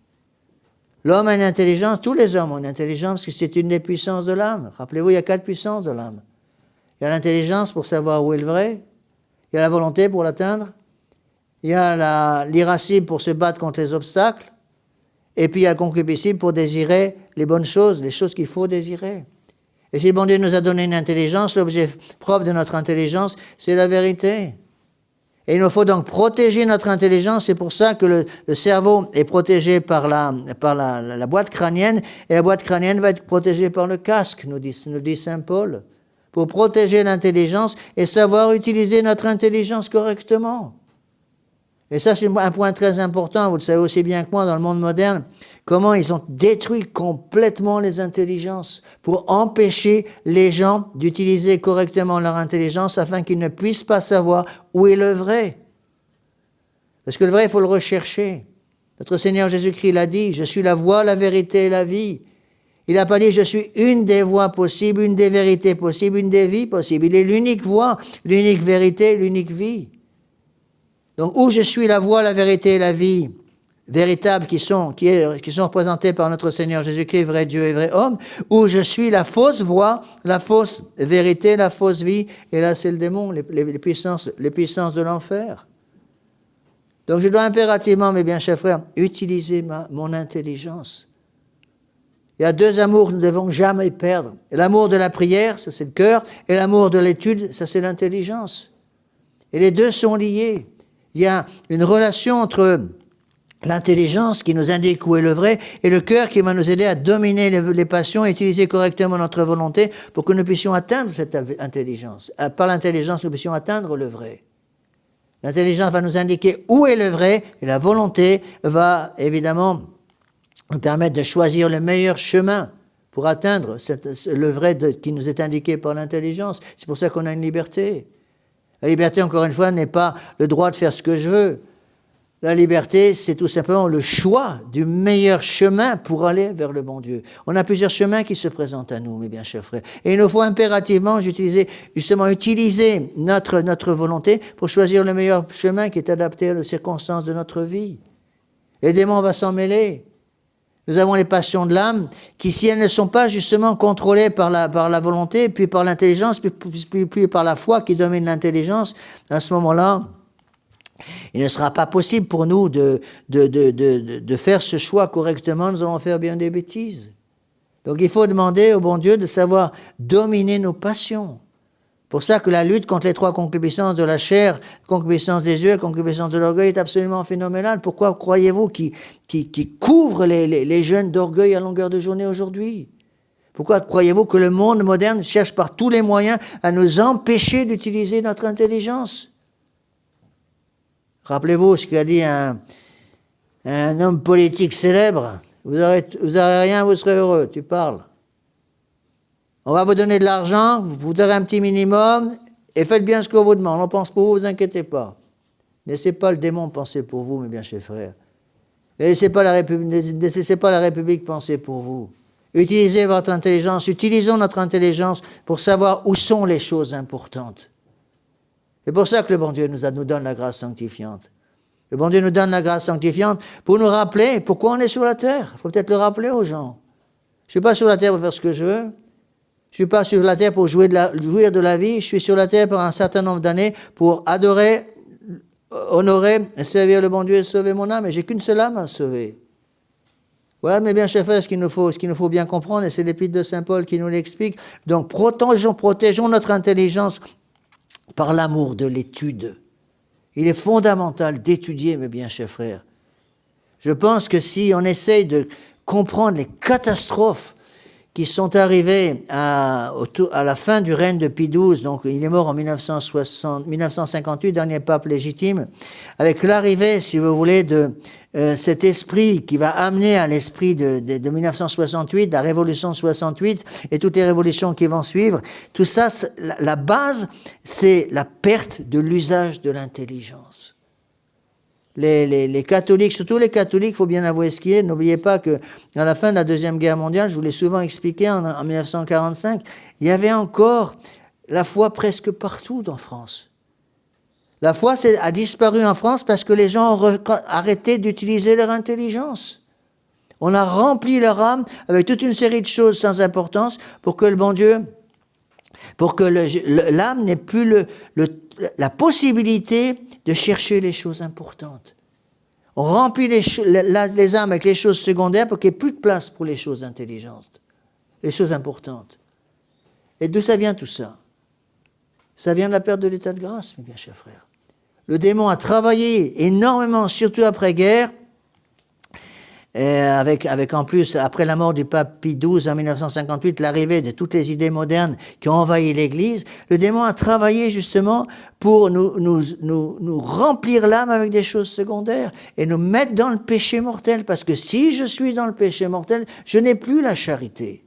L'homme a une intelligence, tous les hommes ont une intelligence, parce que c'est une des puissances de l'âme. Rappelez-vous, il y a 4 puissances de l'âme. Il y a l'intelligence pour savoir où est le vrai, il y a la volonté pour l'atteindre, il y a l'irascible pour se battre contre les obstacles, et puis il y a la concupiscible pour désirer les bonnes choses, les choses qu'il faut désirer. Et si le bon Dieu nous a donné une intelligence, l'objet propre de notre intelligence, c'est la vérité. Et il nous faut donc protéger notre intelligence. C'est pour ça que le cerveau est protégé par la boîte crânienne, et la boîte crânienne va être protégée par le casque, nous dit saint Paul, pour protéger l'intelligence et savoir utiliser notre intelligence correctement. Et ça, c'est un point très important, vous le savez aussi bien que moi, dans le monde moderne, comment ils ont détruit complètement les intelligences pour empêcher les gens d'utiliser correctement leur intelligence afin qu'ils ne puissent pas savoir où est le vrai. Parce que le vrai, il faut le rechercher. Notre Seigneur Jésus-Christ l'a dit, « Je suis la voie, la vérité et la vie ». Il n'a pas dit « Je suis une des voies possibles, une des vérités possibles, une des vies possibles ». Il est l'unique voie, l'unique vérité, l'unique vie. Donc, où je suis la voie, la vérité et la vie véritables qui sont représentées par notre Seigneur Jésus-Christ, vrai Dieu et vrai homme, où je suis la fausse voie, la fausse vérité, la fausse vie, et là c'est le démon, les puissances de l'enfer. Donc je dois impérativement, mes bien chers frères, utiliser mon intelligence. Il y a 2 amours que nous ne devons jamais perdre. L'amour de la prière, ça c'est le cœur, et l'amour de l'étude, ça c'est l'intelligence. Et les deux sont liés. Il y a une relation entre l'intelligence qui nous indique où est le vrai et le cœur qui va nous aider à dominer les passions et utiliser correctement notre volonté pour que nous puissions atteindre cette intelligence. Par l'intelligence, nous puissions atteindre le vrai. L'intelligence va nous indiquer où est le vrai et la volonté va évidemment nous permettre de choisir le meilleur chemin pour atteindre le vrai qui nous est indiqué par l'intelligence. C'est pour ça qu'on a une liberté. La liberté, encore une fois, n'est pas le droit de faire ce que je veux. La liberté, c'est tout simplement le choix du meilleur chemin pour aller vers le bon Dieu. On a plusieurs chemins qui se présentent à nous, mes bien chers frères. Et il nous faut impérativement utiliser notre volonté pour choisir le meilleur chemin qui est adapté aux circonstances de notre vie. Et le démon va s'en mêler. Nous avons les passions de l'âme qui, si elles ne sont pas justement contrôlées par la volonté, puis par l'intelligence, puis par la foi qui domine l'intelligence, à ce moment-là, il ne sera pas possible pour nous de faire ce choix correctement. Nous allons faire bien des bêtises. Donc il faut demander au bon Dieu de savoir dominer nos passions. Pour ça que la lutte contre les 3 concupiscences de la chair, concupiscence des yeux, concupiscence de l'orgueil est absolument phénoménale. Pourquoi croyez-vous qu'il couvre les jeunes d'orgueil à longueur de journée aujourd'hui? Pourquoi croyez-vous que le monde moderne cherche par tous les moyens à nous empêcher d'utiliser notre intelligence? Rappelez-vous ce qu'a dit un homme politique célèbre. Vous aurez rien, vous serez heureux. Tu parles. On va vous donner de l'argent, vous aurez un petit minimum, et faites bien ce qu'on vous demande. On pense pour vous, vous inquiétez pas. Ne laissez pas le démon penser pour vous, mes bien chers frères. Ne laissez pas la République penser pour vous. Utilisez votre intelligence, utilisons notre intelligence pour savoir où sont les choses importantes. C'est pour ça que le bon Dieu nous donne la grâce sanctifiante. Le bon Dieu nous donne la grâce sanctifiante pour nous rappeler pourquoi on est sur la terre. Il faut peut-être le rappeler aux gens. Je ne suis pas sur la terre pour faire ce que je veux. Je ne suis pas sur la terre pour jouir de la vie. Je suis sur la terre pour un certain nombre d'années pour adorer, honorer, servir le bon Dieu et sauver mon âme. Et j'ai qu'une seule âme à sauver. Voilà, mes bien chers frères, ce qu'il nous faut bien comprendre, et c'est l'épître de Saint Paul qui nous l'explique. Donc, protégeons notre intelligence par l'amour de l'étude. Il est fondamental d'étudier, mes bien chers frères. Je pense que si on essaye de comprendre les catastrophes qui sont arrivées à la fin du règne de Pie XII, donc il est mort en 1958, dernier pape légitime, avec l'arrivée, si vous voulez, de cet esprit qui va amener à l'esprit de 1968, la révolution de 68 et toutes les révolutions qui vont suivre, tout ça, la base, c'est la perte de l'usage de l'intelligence. Les catholiques, surtout les catholiques, il faut bien avouer ce qui est. N'oubliez pas qu'à la fin de la Deuxième Guerre mondiale, je vous l'ai souvent expliqué en 1945, il y avait encore la foi presque partout en France. La foi a disparu en France parce que les gens ont arrêté d'utiliser leur intelligence. On a rempli leur âme avec toute une série de choses sans importance pour que le bon Dieu, pour que l'âme n'ait plus la possibilité de chercher les choses importantes. On remplit les âmes avec les choses secondaires pour qu'il n'y ait plus de place pour les choses intelligentes, les choses importantes. Et d'où ça vient tout ça? Ça vient de la perte de l'état de grâce, mes bien chers frères. Le démon a travaillé énormément, surtout après-guerre, avec en plus, après la mort du pape Pie XII en 1958, l'arrivée de toutes les idées modernes qui ont envahi l'Église, le démon a travaillé justement pour nous remplir l'âme avec des choses secondaires et nous mettre dans le péché mortel. Parce que si je suis dans le péché mortel, je n'ai plus la charité.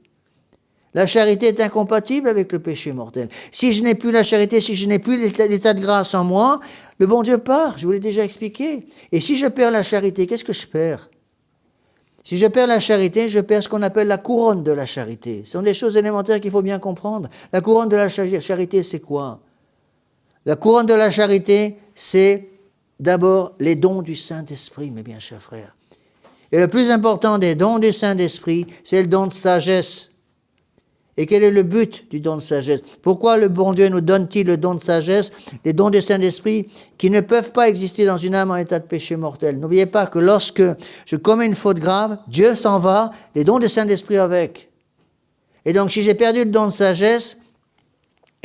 La charité est incompatible avec le péché mortel. Si je n'ai plus la charité, si je n'ai plus l'état de grâce en moi, le bon Dieu part, je vous l'ai déjà expliqué. Et si je perds la charité, qu'est-ce que je perds? Si je perds la charité, je perds ce qu'on appelle la couronne de la charité. Ce sont des choses élémentaires qu'il faut bien comprendre. La couronne de la charité, c'est quoi? La couronne de la charité, c'est d'abord les dons du Saint-Esprit, mes bien chers frères. Et le plus important des dons du Saint-Esprit, c'est le don de sagesse. Et quel est le but du don de sagesse? Pourquoi le bon Dieu nous donne-t-il le don de sagesse, les dons du Saint-Esprit qui ne peuvent pas exister dans une âme en état de péché mortel? N'oubliez pas que lorsque je commets une faute grave, Dieu s'en va, les dons du Saint-Esprit avec. Et donc si j'ai perdu le don de sagesse,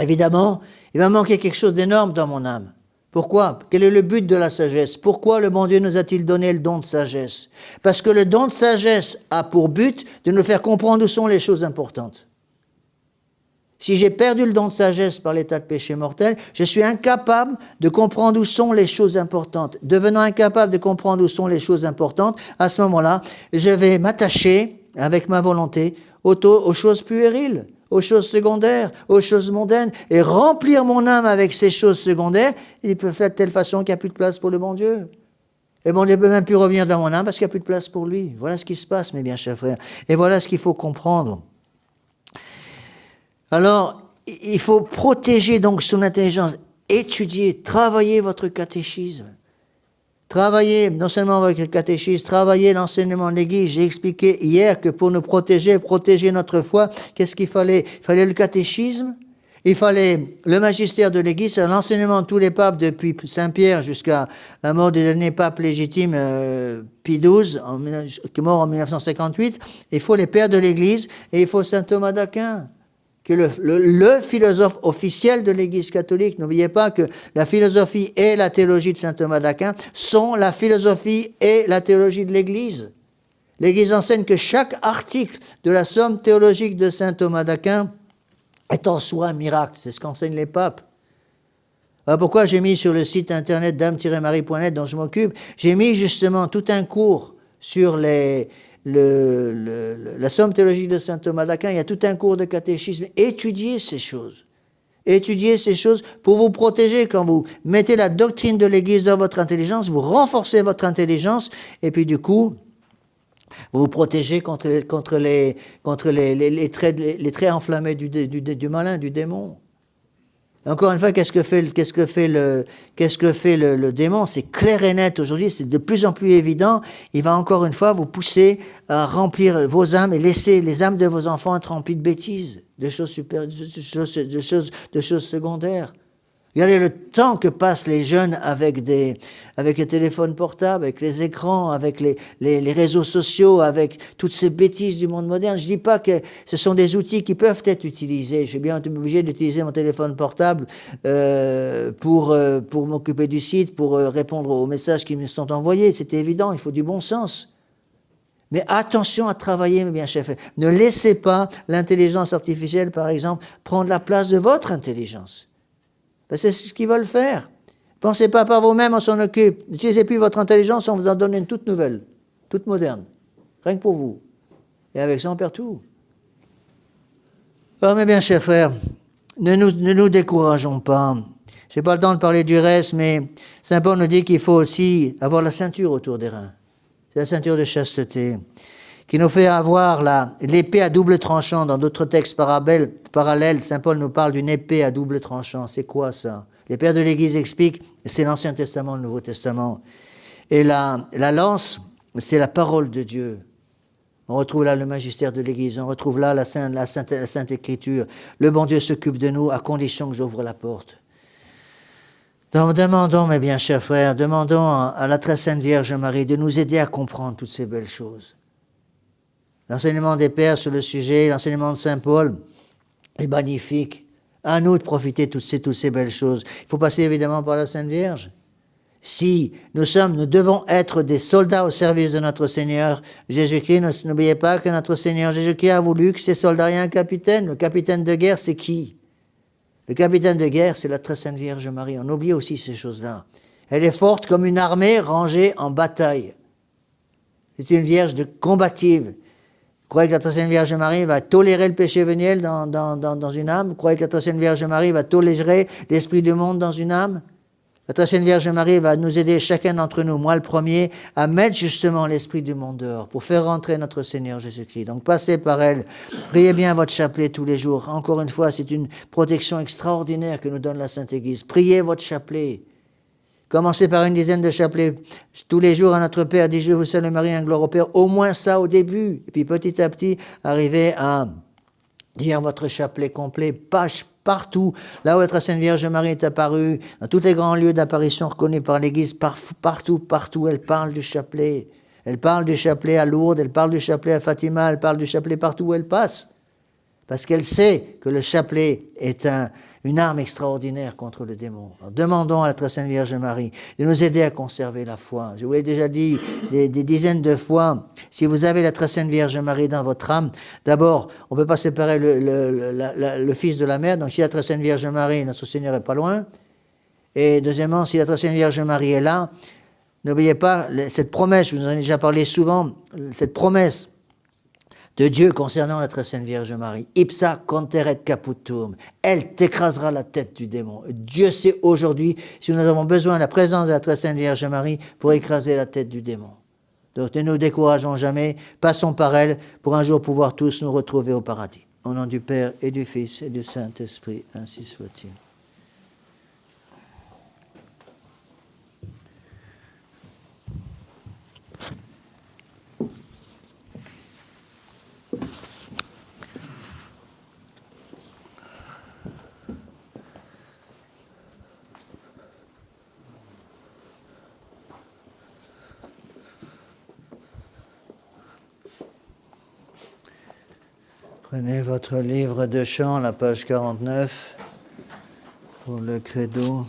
évidemment, il va manquer quelque chose d'énorme dans mon âme. Pourquoi? Quel est le but de la sagesse? Pourquoi le bon Dieu nous a-t-il donné le don de sagesse? Parce que le don de sagesse a pour but de nous faire comprendre où sont les choses importantes. Si j'ai perdu le don de sagesse par l'état de péché mortel, je suis incapable de comprendre où sont les choses importantes. Devenant incapable de comprendre où sont les choses importantes, à ce moment-là, je vais m'attacher avec ma volonté aux choses puériles, aux choses secondaires, aux choses mondaines, et remplir mon âme avec ces choses secondaires. Il peut faire de telle façon qu'il n'y a plus de place pour le bon Dieu. Et bon Dieu ne peut même plus revenir dans mon âme parce qu'il n'y a plus de place pour lui. Voilà ce qui se passe, mes bien chers frères. Et voilà ce qu'il faut comprendre. Alors, il faut protéger donc son intelligence, étudier, travailler votre catéchisme. Travailler non seulement votre catéchisme, travailler l'enseignement de l'Église. J'ai expliqué hier que pour nous protéger notre foi, qu'est-ce qu'il fallait? Il fallait le catéchisme, il fallait le magistère de l'Église, c'est l'enseignement de tous les papes depuis Saint-Pierre jusqu'à la mort des derniers papes légitimes, Pie XII, qui est mort en 1958. Il faut les pères de l'Église et il faut saint Thomas d'Aquin, qui est le philosophe officiel de l'Église catholique. N'oubliez pas que la philosophie et la théologie de saint Thomas d'Aquin sont la philosophie et la théologie de l'Église. L'Église enseigne que chaque article de la somme théologique de saint Thomas d'Aquin est en soi un miracle. C'est ce qu'enseignent les papes. Alors pourquoi j'ai mis sur le site internet dame-marie.net dont je m'occupe, j'ai mis justement tout un cours sur la somme théologique de saint Thomas d'Aquin. Il y a tout un cours de catéchisme. Étudiez ces choses. Étudiez ces choses pour vous protéger. Quand vous mettez la doctrine de l'Église dans votre intelligence, vous renforcez votre intelligence et puis du coup, vous vous protégez contre les traits enflammés du malin, du démon. Encore une fois, qu'est-ce que fait le démon? C'est clair et net aujourd'hui, c'est de plus en plus évident. Il va encore une fois vous pousser à remplir vos âmes et laisser les âmes de vos enfants être remplies de bêtises, de choses secondaires. Regardez le temps que passent les jeunes avec les téléphones portables, avec les écrans, avec les réseaux sociaux, avec toutes ces bêtises du monde moderne. Je ne dis pas que ce sont des outils qui peuvent être utilisés. Je suis bien obligé d'utiliser mon téléphone portable pour m'occuper du site, pour répondre aux messages qui me sont envoyés. C'est évident, il faut du bon sens. Mais attention à travailler, mes bien chers frères. Ne laissez pas l'intelligence artificielle, par exemple, prendre la place de votre intelligence. Parce que c'est ce qu'ils veulent faire. Pensez pas par vous-même, on s'en occupe. N'utilisez plus votre intelligence, on vous en donne une toute nouvelle, toute moderne. Rien que pour vous. Et avec ça, on perd tout. Alors, mes bien chers frères, ne nous décourageons pas. Je n'ai pas le temps de parler du reste, mais Saint Paul nous dit qu'il faut aussi avoir la ceinture autour des reins. C'est la ceinture de chasteté, qui nous fait avoir l'épée à double tranchant. Dans d'autres textes parallèles, Saint Paul nous parle d'une épée à double tranchant. C'est quoi ça? Les pères de l'Église expliquent, c'est l'Ancien Testament, le Nouveau Testament. Et la lance, c'est la parole de Dieu. On retrouve là le magistère de l'Église, on retrouve là la Sainte Écriture. Le bon Dieu s'occupe de nous à condition que j'ouvre la porte. Donc demandons, mes bien chers frères, demandons à la très sainte Vierge Marie de nous aider à comprendre toutes ces belles choses. L'enseignement des pères sur le sujet, l'enseignement de Saint Paul est magnifique. À nous de profiter de toutes ces belles choses. Il faut passer évidemment par la Sainte Vierge. Si nous devons être des soldats au service de notre Seigneur Jésus-Christ, n'oubliez pas que notre Seigneur Jésus-Christ a voulu que ces soldats aient un capitaine. Le capitaine de guerre, c'est qui? Le capitaine de guerre, c'est la très sainte Vierge Marie. On oublie aussi ces choses-là. Elle est forte comme une armée rangée en bataille. C'est une vierge combative. Vous croyez que la très sainte Vierge Marie va tolérer le péché véniel dans une âme? Vous croyez que la très sainte Vierge Marie va tolérer l'esprit du monde dans une âme? La très sainte Vierge Marie va nous aider, chacun d'entre nous, moi le premier, à mettre justement l'esprit du monde dehors pour faire rentrer notre Seigneur Jésus-Christ. Donc passez par elle, priez bien votre chapelet tous les jours. Encore une fois, c'est une protection extraordinaire que nous donne la Sainte Église. Priez votre chapelet. Commencez par une dizaine de chapelets tous les jours à notre Père, dit je vous salue Marie, un gloire au Père, au moins ça au début. Et puis petit à petit, arrivez à dire votre chapelet complet, partout, là où la Sainte Vierge Marie est apparue, dans tous les grands lieux d'apparition reconnus par l'Église, partout, elle parle du chapelet. Elle parle du chapelet à Lourdes, elle parle du chapelet à Fatima, elle parle du chapelet partout où elle passe. Parce qu'elle sait que le chapelet est une arme extraordinaire contre le démon. Alors, demandons à la très sainte Vierge Marie de nous aider à conserver la foi. Je vous l'ai déjà dit des dizaines de fois, si vous avez la très sainte Vierge Marie dans votre âme, d'abord, on ne peut pas séparer le Fils de la Mère, donc si la très sainte Vierge Marie, notre Seigneur n'est pas loin, et deuxièmement, si la très sainte Vierge Marie est là, n'oubliez pas cette promesse, je vous en ai déjà parlé souvent, cette promesse de Dieu concernant la très sainte Vierge Marie. Ipsa conteret caputum. Elle t'écrasera la tête du démon. Dieu sait aujourd'hui si nous avons besoin de la présence de la très sainte Vierge Marie pour écraser la tête du démon. Donc ne nous décourageons jamais, passons par elle pour un jour pouvoir tous nous retrouver au paradis. Au nom du Père et du Fils et du Saint-Esprit, ainsi soit-il. Prenez votre livre de chant, la page 49, pour le credo.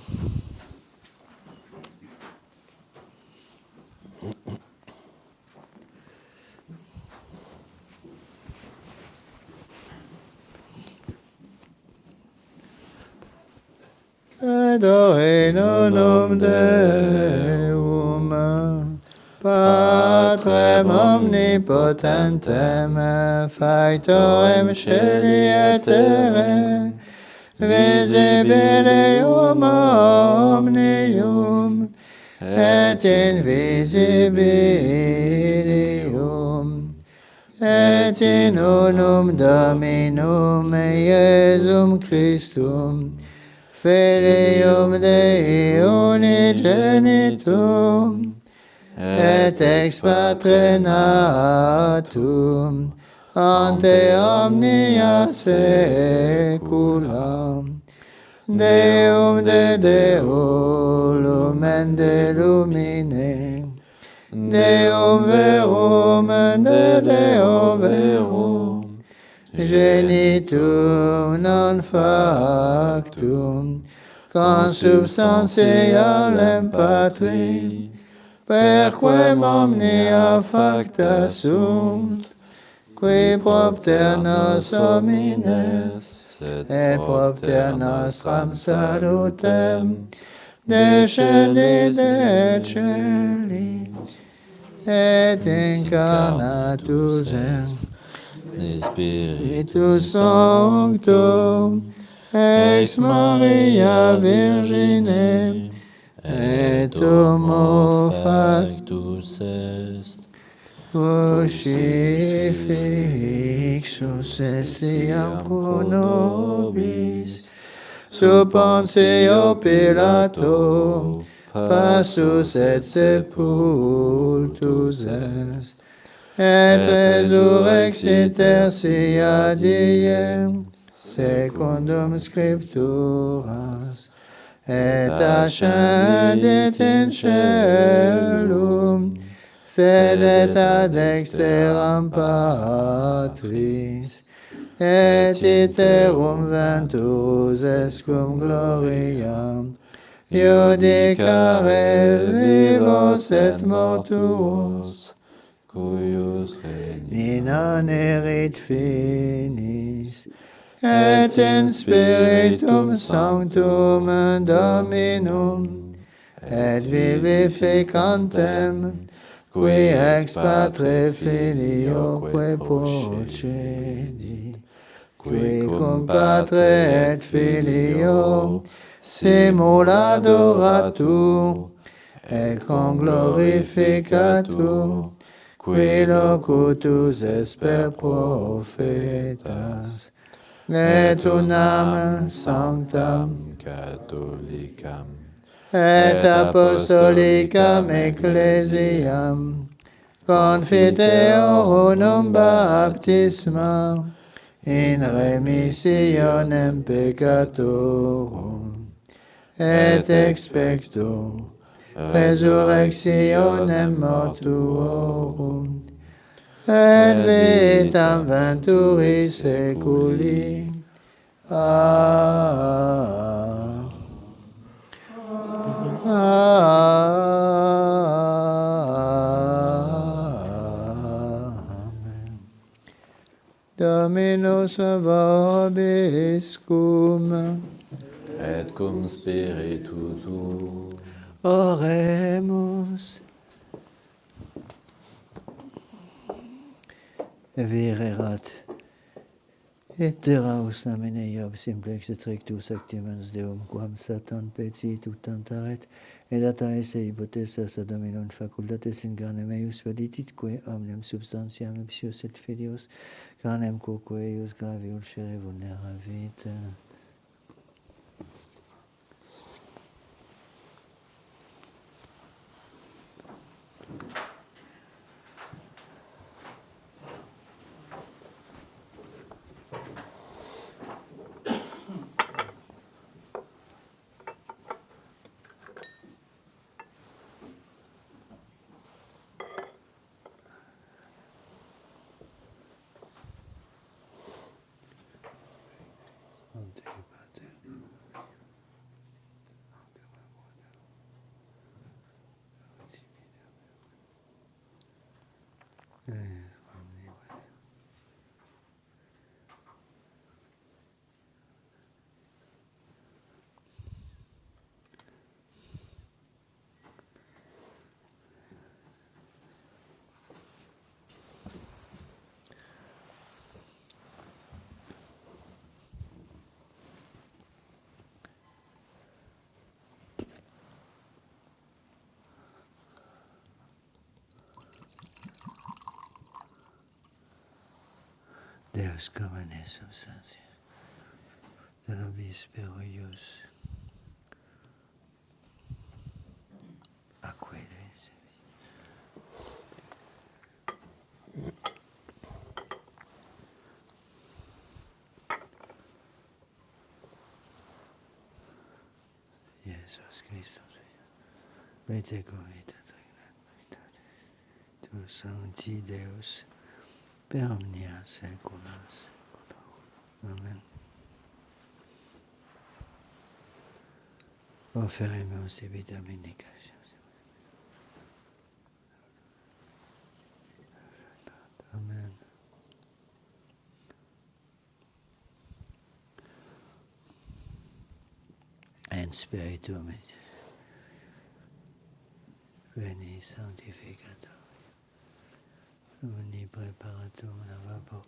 Credo in nonum Deum, Patrem omnipotentem, factorem sceli et terrae, visibilium omnium, et invisibilium, et in unum Dominum Iesum Christum, Filium Dei unigenitum, et ex Patre natum, ante omnia saecula. Deum de Deo, lumen de lumine, Deum verum de Deo verum, genitum non factum, consubstantialem Patri, perquem omnia facta sunt, qui propter nos homines, et propter nostram salutem, descendit de celi, et incarnatus Spiritus Spiritus Sancto, ex Maria Virgine, et homo factus est. crucifixus essiam pro nobis, sub Pontio Pilato, passus et sepultus est, et resurrexit tertia diem, secundum Scripturas, et ascendit in caelum, sedet ad dexteram Patris, et iterum ventus est cum gloriam, iudicare vivos et mortuos, cuius ni non erit finis, et in Spiritum Sanctum Dominum, et vivificantem, qui ex Patre Filioque procedi, qui cum Patre et Filio simul adoratur, et conglorificatur, qui locutus est per prophetas, et unam sanctam, catholicam, et apostolicam ecclesiam, confiteor unum baptisma, in remissionem peccatorum, et expecto resurrectionem mortuorum, et vitam venturi seculi. Amen. Dominus vobiscum. et cum spiritu tuo. Oremus. Virerat. Iteraus namine Job simplex et rectus actimens Deum, quam Satan petit utantaret, et data esse hypothesas ad dominum facultates in carnem eius pedititque omnium substantiam ipsius et filius, carnem quoque eius gravi ulcere vulneravit. Deus communis substantia, de nobis spero ius. Jesus Christus, vite comitat tu sancti Deus, per omnia saecula saeculorum. Amen. Oferimus ibi Dominica. Amen. En spiritum et veni sanctificator omni preparatum lavabo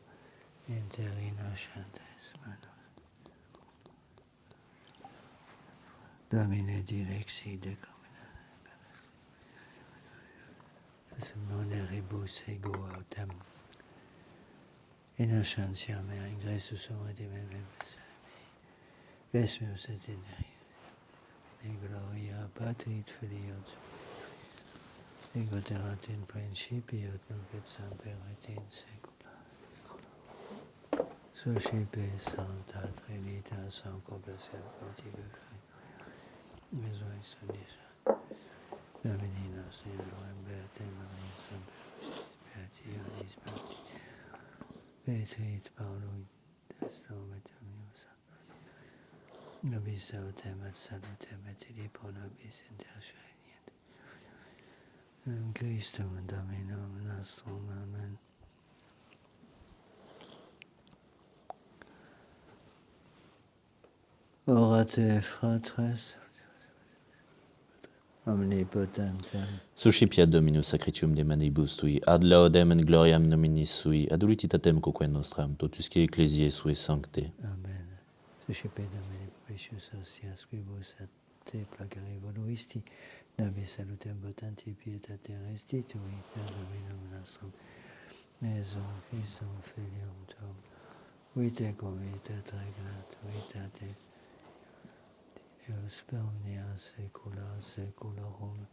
inter innocentes manus. Domine dilexi decomina moneribus ego autem innocentiam et ingressus redimem vesmius et in gloria Patri et Filii et Spiritus erat in principio et nunc et semper et in saecula suscipe Sancta Trinitas concomplaceat contigo resurrectionis Domini nostri in Beate Maria semper Beati Ioannis Petri et Paulum testum et omnibus nobis autem et salutem et ili pro nobis intercedent. Christum Dominum nostrum. Amen. Orate fratres omnipotentem Suscipiat Dominus sacritium de manibus tui, ad laudem et gloriam nominis sui, ad utilitatem quoque nostram, totusque ecclesiae sue sancte. Amen. Suscipe Domini propitius hostias quibus et te placare voluisti, nobis salutem potentia pietate restitui per Dominum nostrum, Iesum Christum Filium tuum, vite convitat regnat, vitate Deus per omnia saecula saeculorum.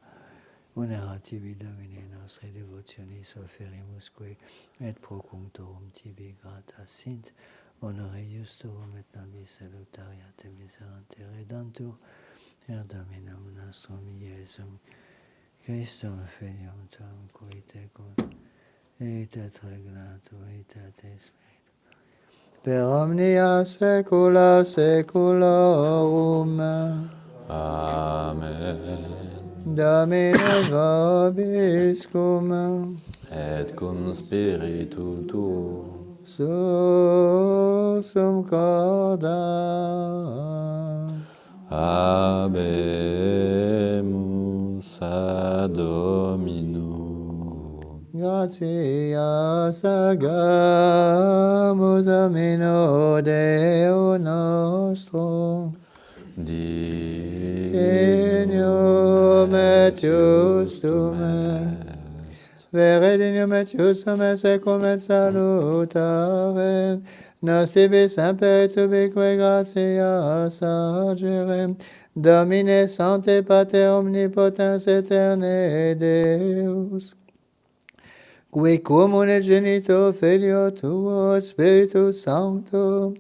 Munera tibi Domini nostri devotionis offerimusque, et pro cunctorum tibi grata sint, honore justorum et nobis salutariate miserante redentur, per Dominum nostrum Iesum Christum Filium tuum, qui tecum et regnat veritate Spiritus, per omnia saecula saeculorum. Amen. Domine vobiscum, Et cum spiritu tuo, sursum corda. habemus ad Dominum. Gratias agamus Domino Deo nostrum, dignum et justum est, vere dignum et justum est secum et salutare, nos tibi semper et ubique gratias agere, Domine Sancte Pater omnipotens aeterne Deus, qui commune genito Filio tuo Spiritus Sancto,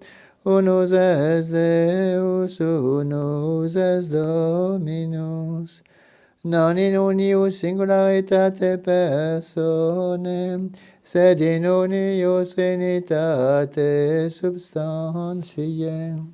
unus est Deus, unus est Dominus, non in unius singularitate personae, sed in unius trinitate substantiae,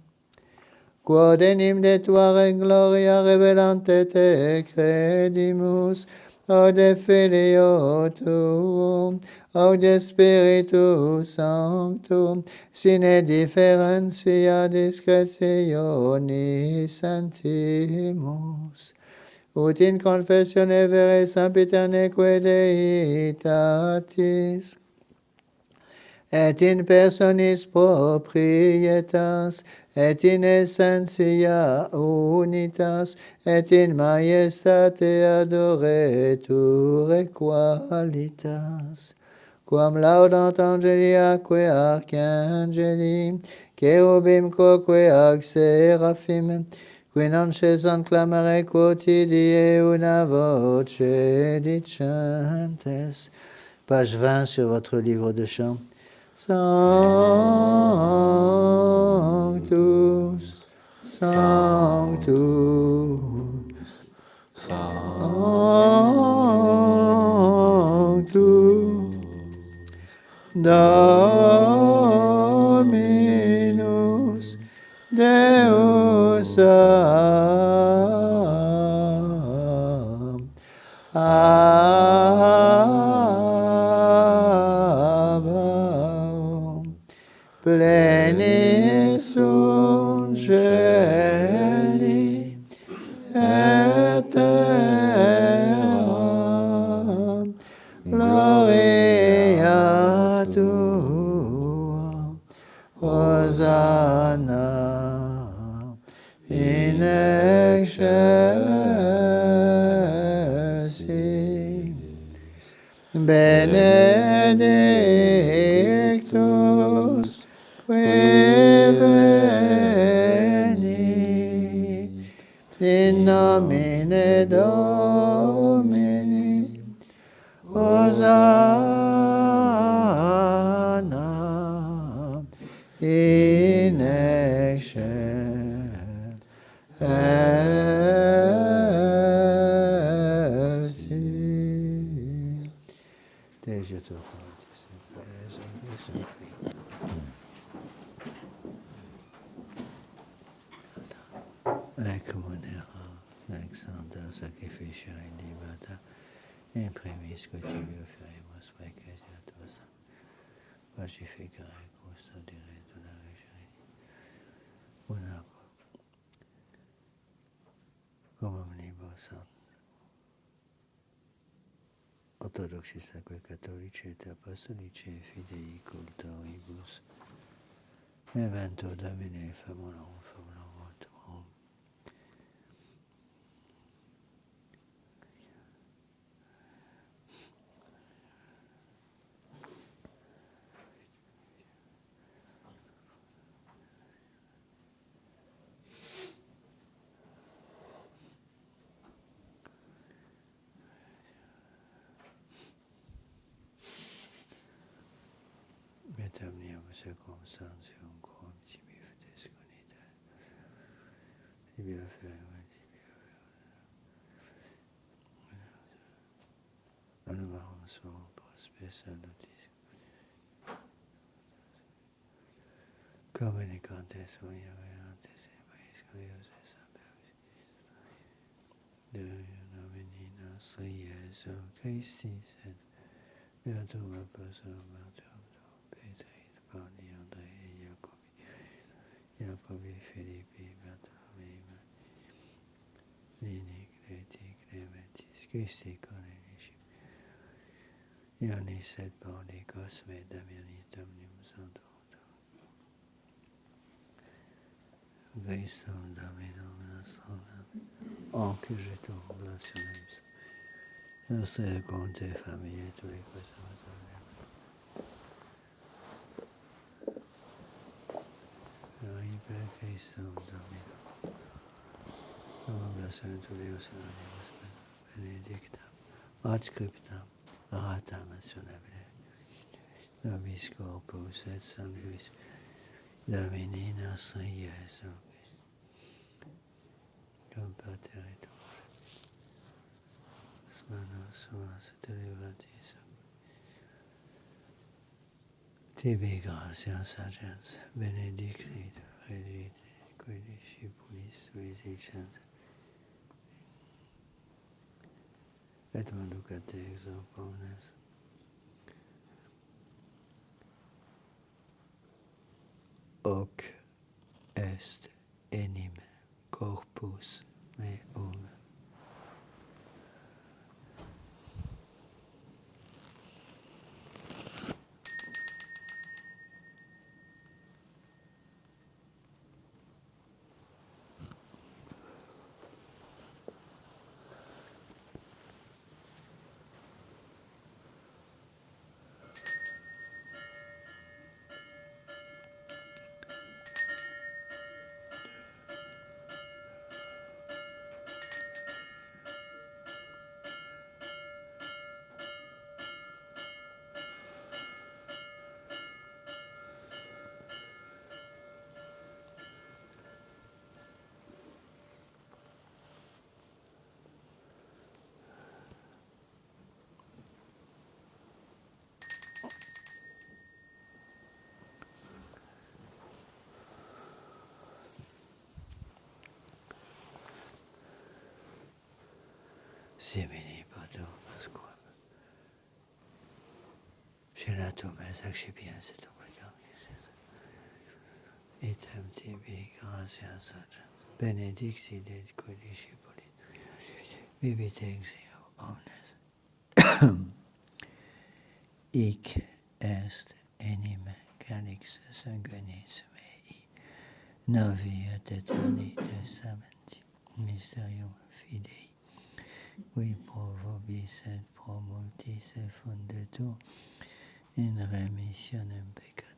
quod enim de tua gloria revelante te credimus, aude Filio tuo, aude Spiritus Sanctum, sine differentia discretionis sentimus, ut in confessione vere sempiterneque Deitatis, et in personis proprietas, et in essentia unitas, et in majestate adoretur qualitas, quam laudant angeliaque archangeli, cherubim quoque ac seraphim, qui non cessant clamare quotidie una voce dicentes. Page 20 sur votre livre de chant. Sanctus, Sanctus, Sanctus, Dominus Deus Abbaum, pleni sunt celi et terra, gloria tua, Hosanna in excelsis, benedictus qui venit in nomine Domini, Hosanna in excelsis. Deja tu fortis in praise of Eccomunero, ex sancta sacrificia in libertà, in premis que tibi oferimus precesia tuas, pacificare custodire donare geni, una cum omnibus orthodoxi sacri catholici et apostolici fidei cultoribus, evento Domini famulorum ultimum. Et omnium circumstantium quam tibi fides conita, tibi offerim, annumarum suum prospes salutis, communicantes uia verantes in país curioses apervis, de nomini nostri Iesu Christi, sed beatum apostolum martyrum Petri, Pauli, Andrei, Jacobi, Philippi, Bartolomei, Lini, Cleti, Clementis, Christi, Cornelis, Ioannis et Pauli, Cosme, Damiani, Dominium Sanctum, Christum Dominum nostrum, anche jetum oblationibus, nostre conte familiae tui, quae per Christum Dominum, oblationem Deus in anibus benedictam, adscriptam, ratam et solemne, nobis corpus et sanguis, Domini nostri Iesu Christi, cum Pater et manos suas et elevatis, tibi gratia sagens, benedictit, fregit, qui discipulis tuis dicens, et manducate exo omnes, hoc est enim corpus meum. Simini Bado Pasquam. Gelato Mesacipien, c'est obligatorio. Item tibi gracias a benedixi de codicipoli. Vivitexio omnes. Hic est enim calix sanguinis mei. Novi et eterni testamenti. Mysterium fidei. Qui pro vobis et pro multis effundetur in remissionem peccator.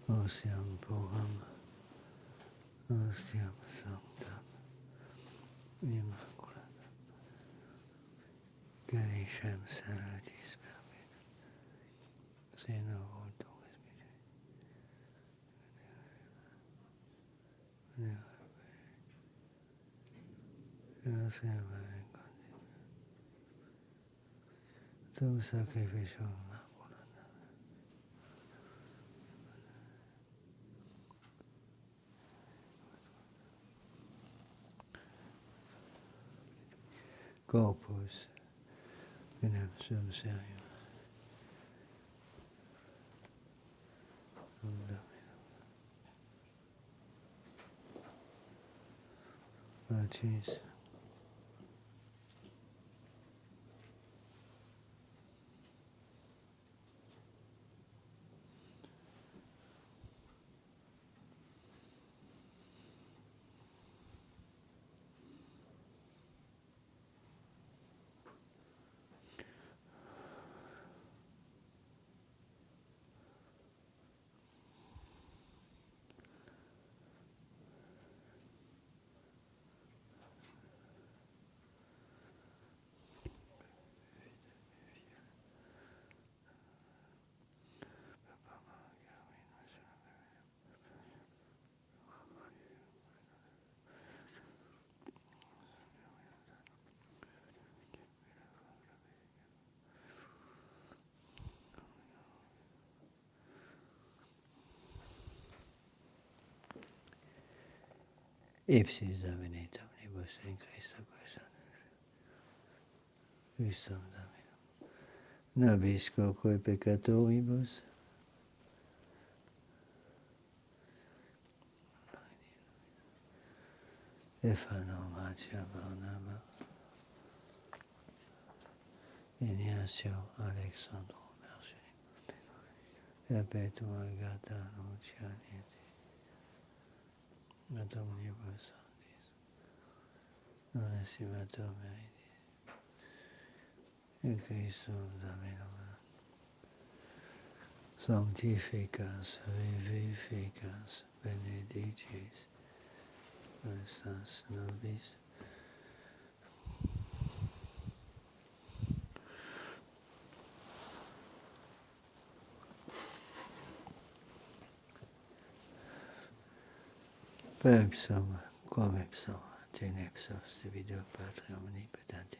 Osiam puram, osiam sanctam, immaculata, carishem salutis perpetuum, sino vultum osiam tum sacrificium immaculata. Corpusinem sum serium. Martis. Ipsis Domini omnibus in Christo Christum Dominum. Nobis quoque peccatoribus. Stefano Matia Barnaba. Ignacio Alexandro Marcelino. Perpetua Agata Luciani. Ad omnibus sanctis. Non estimator meritis. In Christum Dominum. Sanctificas, vivificas, benedicis, estas nobis. Per ipsum, quam ipsum, ten ipsos, divido Patri omnipotenti,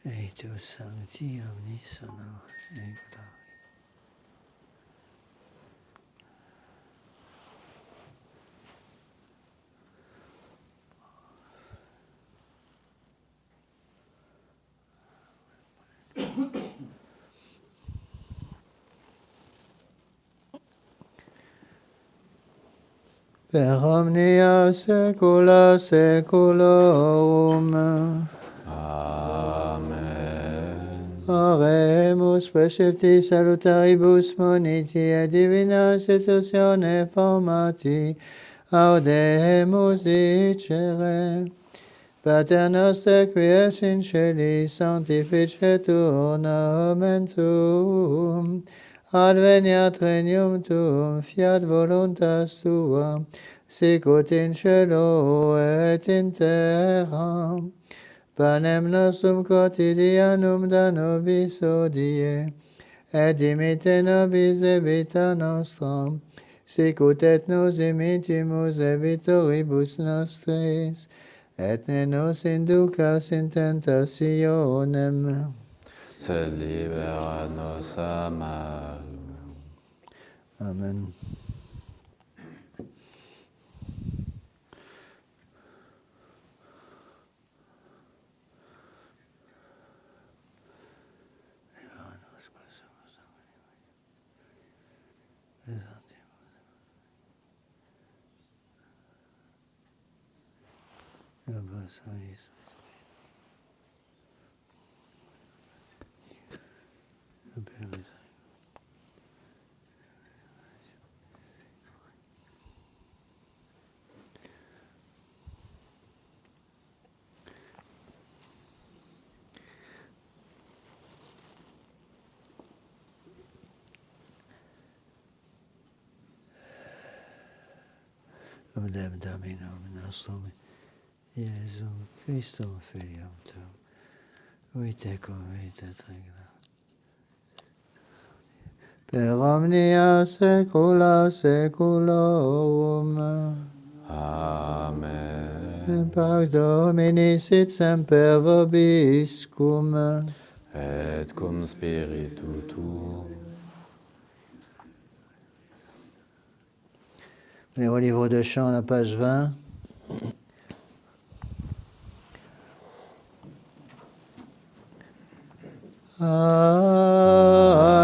et tu sancti omnis honor et gloire. Per omnia saecula saeculorum. Amen. Oremus precepti salutaribus moniti et divina institutione formati, audemus dicere. Pater noster, qui es in celis, sanctificetur nomen tuum. Adveniat regnum tuum, fiat voluntas tua, sicut in cielo et in terra. Panem nostrum quotidianum da nobis hodie, et dimitte nobis debita nostra, sicut et nos dimittimus debitoribus nostris, et ne nos inducas in tentationem, Sed libera nos a malo. Amen. Omnem Dominum nostrum, Iesum Christum Filium Tuum, qui tecum vita regna. Per omnia saecula saeculorum. Amen. Pax Domini sit semper vobiscum. Et cum spiritu tuo. On est au livre de chant, la page 20.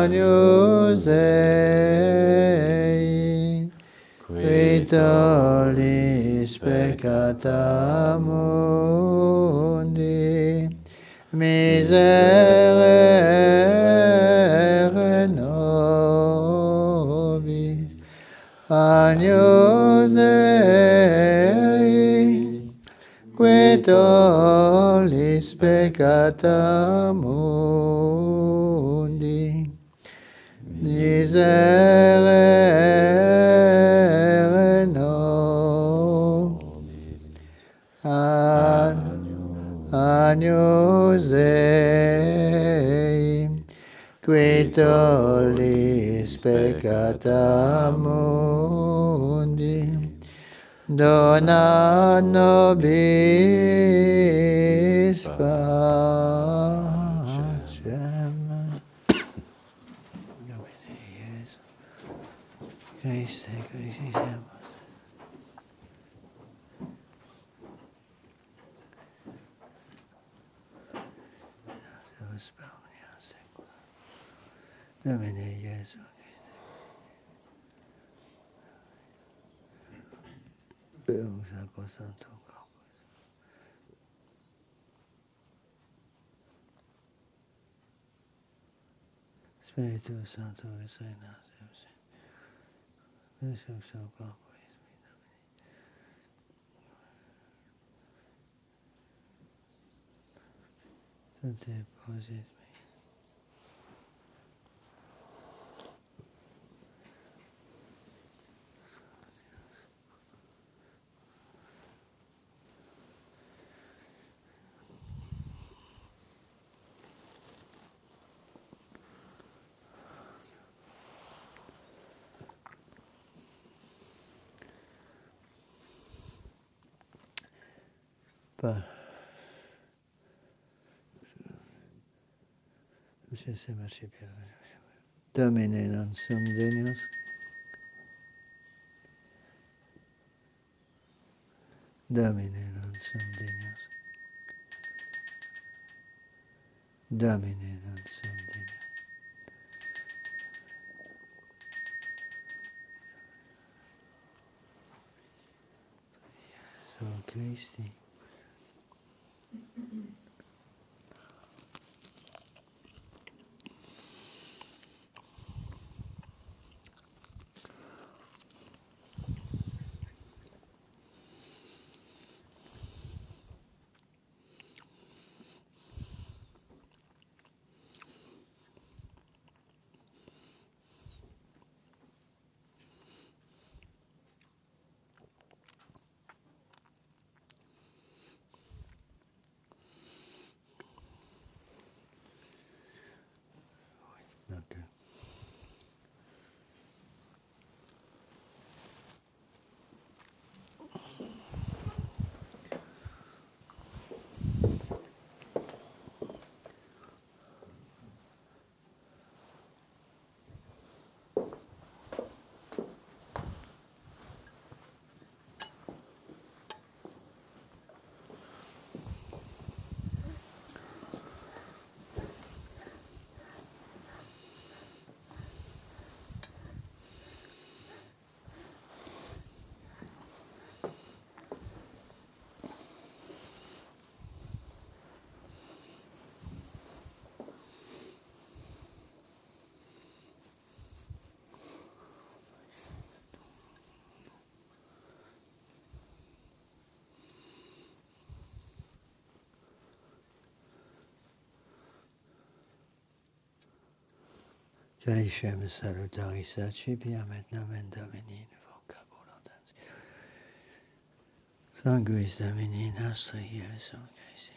Agnus Dei, qui tollis peccata mundi, miserere nobis. Agnus Dei, qui tollis peccata mundi, miserere nobis. Agnus Dei, qui tollis peccata mundi, dona nobis pacem. Domine Iesu, Christe, crucifiximus. Deus per omnia saecula. Domine Iesu, Deus sacrosanctum corpus. Spiritus Sanctus renas Deus. Resurrectio corporis Domini. Tante posit me. Pas. Domine non sum Deus. Domine non sum Deus. Domine non sum Deus. So Christi. Okay. Calicem salutaris accipia et nomen Domini vocabulant. Sanguis Domini nostri Iesu Christi.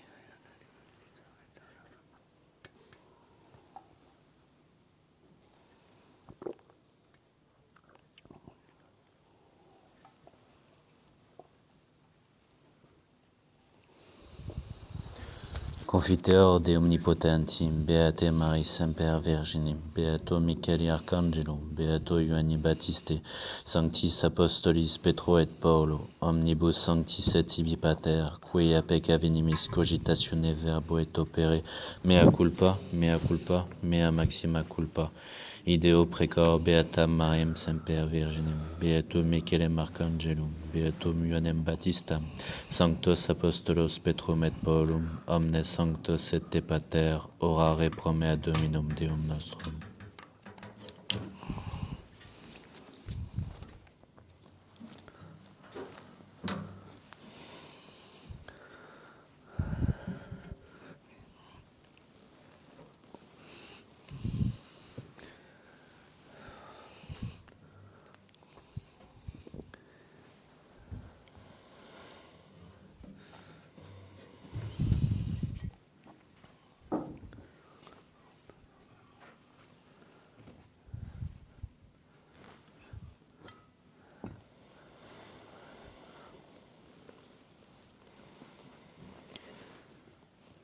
Confiteor de omnipotentim, Beate Maris Semper Virginim, Beato Micheli Arcangelo, Beato Ioanni Baptiste, Sanctis Apostolis Petro et Paulo, Omnibus Sanctis et Tibi Pater, Quia pecca venimis cogitatione verbo et opere, mea culpa, mea culpa, mea maxima culpa. Ideo precor Beatam Mariam Semper Virginem, Beato Michelem Arcangelum, Beato Ioannem Baptistam, Sanctos Apostolos Petrum et Paulum, omnes sanctos et te pater, orare pro mea Dominum Deum nostrum.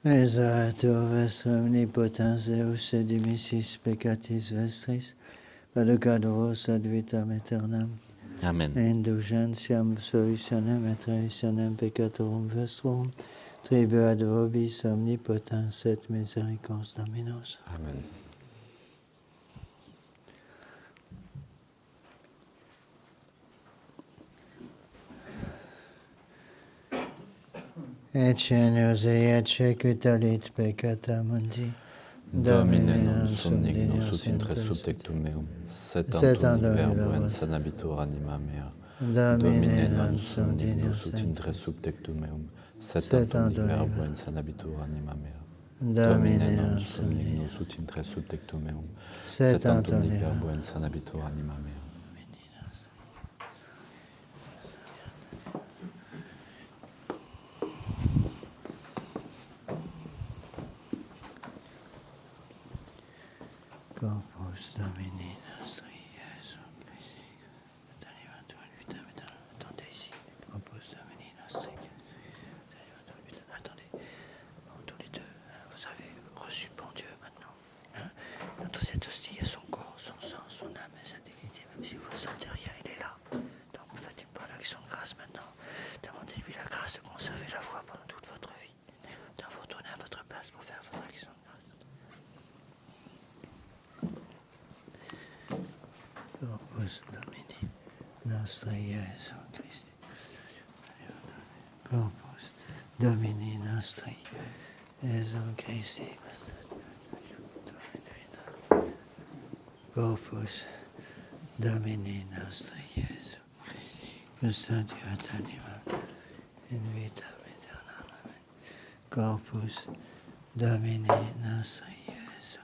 Exaetur vestra omnipotens Deus et dimissis peccatis vestris, vaducadoros ad vitam aeternam, Amen. indulgentiam solutionem et remissionem peccatorum vestrum, tribuat vobis omnipotens et misericords Dominus. Amen. Ecce nos ecce cutalit peccata mundi. Domine non sum dignus ut intre subtectum meum, sed Antoni verbo en sanabitur anima mea. Domine non sum dignus ut intre subtectum meum, sed Antoni verbo en sanabitur anima mea. Domine non sum dignus ut intre subtectum meum, sed Antoni verbo en sanabitur anima mea. Corpus Domini nostri Iesu Christi, et alimentum in vitam aeternam. Attendez ici, Corpus Domini nostri, et alimentum in vitam. Attendez, bon, tous les deux, vous avez reçu bon Dieu maintenant. Hein? Corpus Domini nostri Jesu Christi. Corpus Domini nostri Jesu Christi. Corpus Domini nostri Jesu custodiat animam in vita aeternam. Amen. Corpus Domini nostri Jesu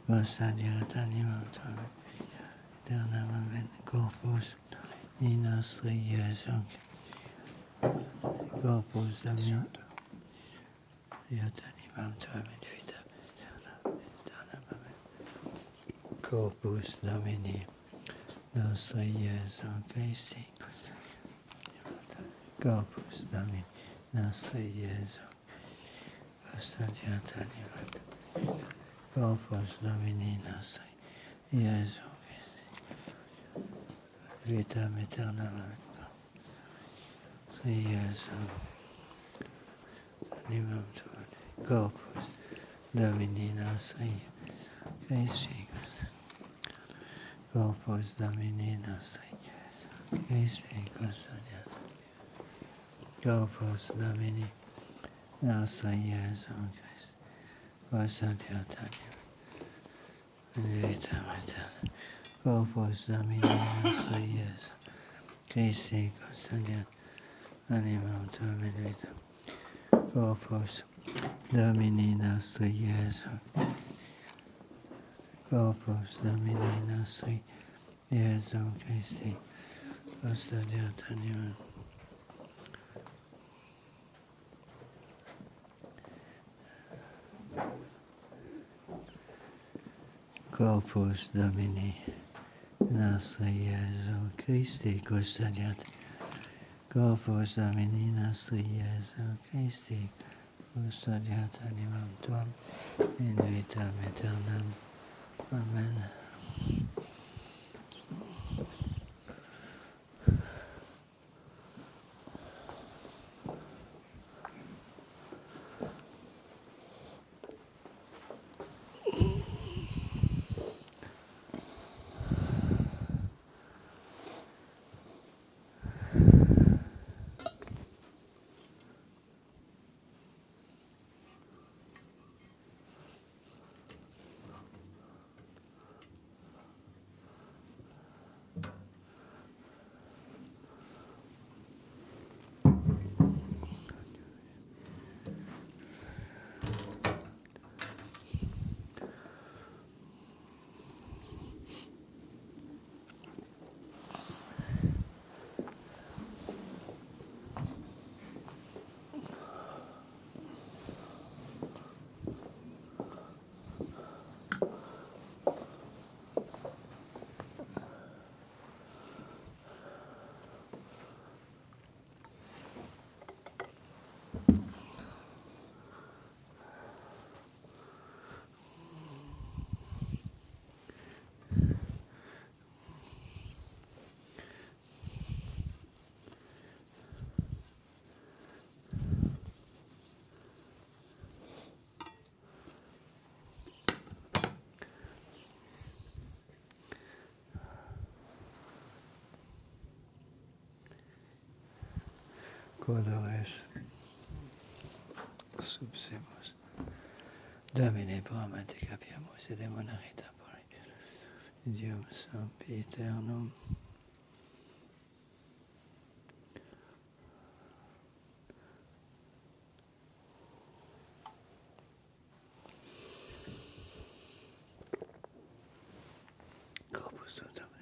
custodiat animam tuam aeternam. Amen. Corpus Domini nostri Jesu Corpus Domini animam tuam in vita aeternam. Amen. Corpus Domini nostri Jesu Christi. Corpus Domini nostri Jesu custodiat animam. Corpus Domini nostri Jesu Christi. Vitam aeternam. Nostri Jesu animam tuam. Corpus Domini nostri Christi. Corpus Domini nostri Christi custodiat. Corpus Domini nostri Jesu Christi custodiat animam in vitam aeternam. Corpus Domini nostri Jesu Christi custodiat animam tuam in vitam. Corpus Domini nostri Jesu. Corpus Domini nostri Jesu Christi custodiat animam. Corpus Domini nostri Jesu Christi custodiat. Corpus Domini nostri Jesu Christi custodiat animam tuam in vitam aeternam. Amen. Codores subsemus. Domine promete capiamus et demonarita por Deum sempiternum. Corpus Domini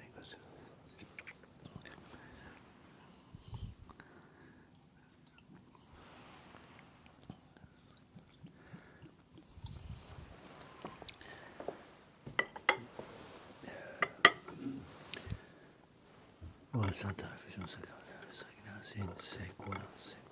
O Santa Effusion Sacramentis Regnas in saecula saeculorum.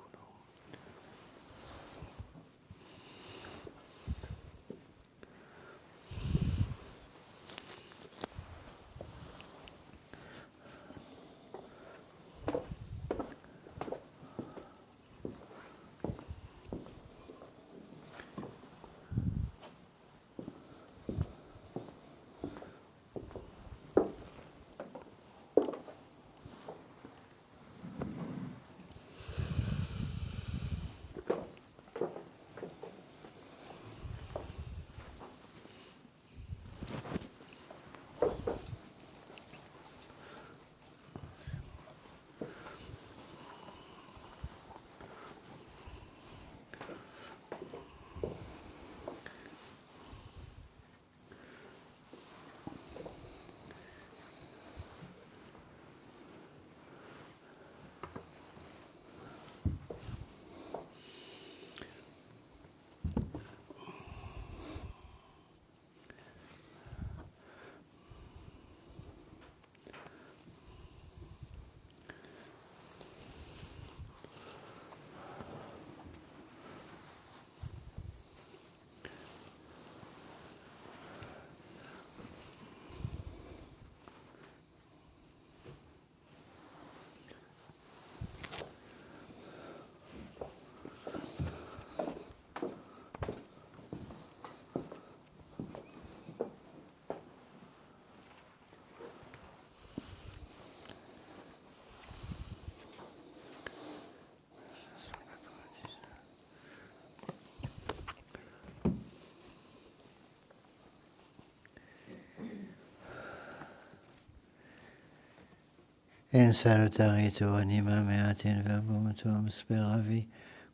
in salutarito anima meat in verbum tuum speravi,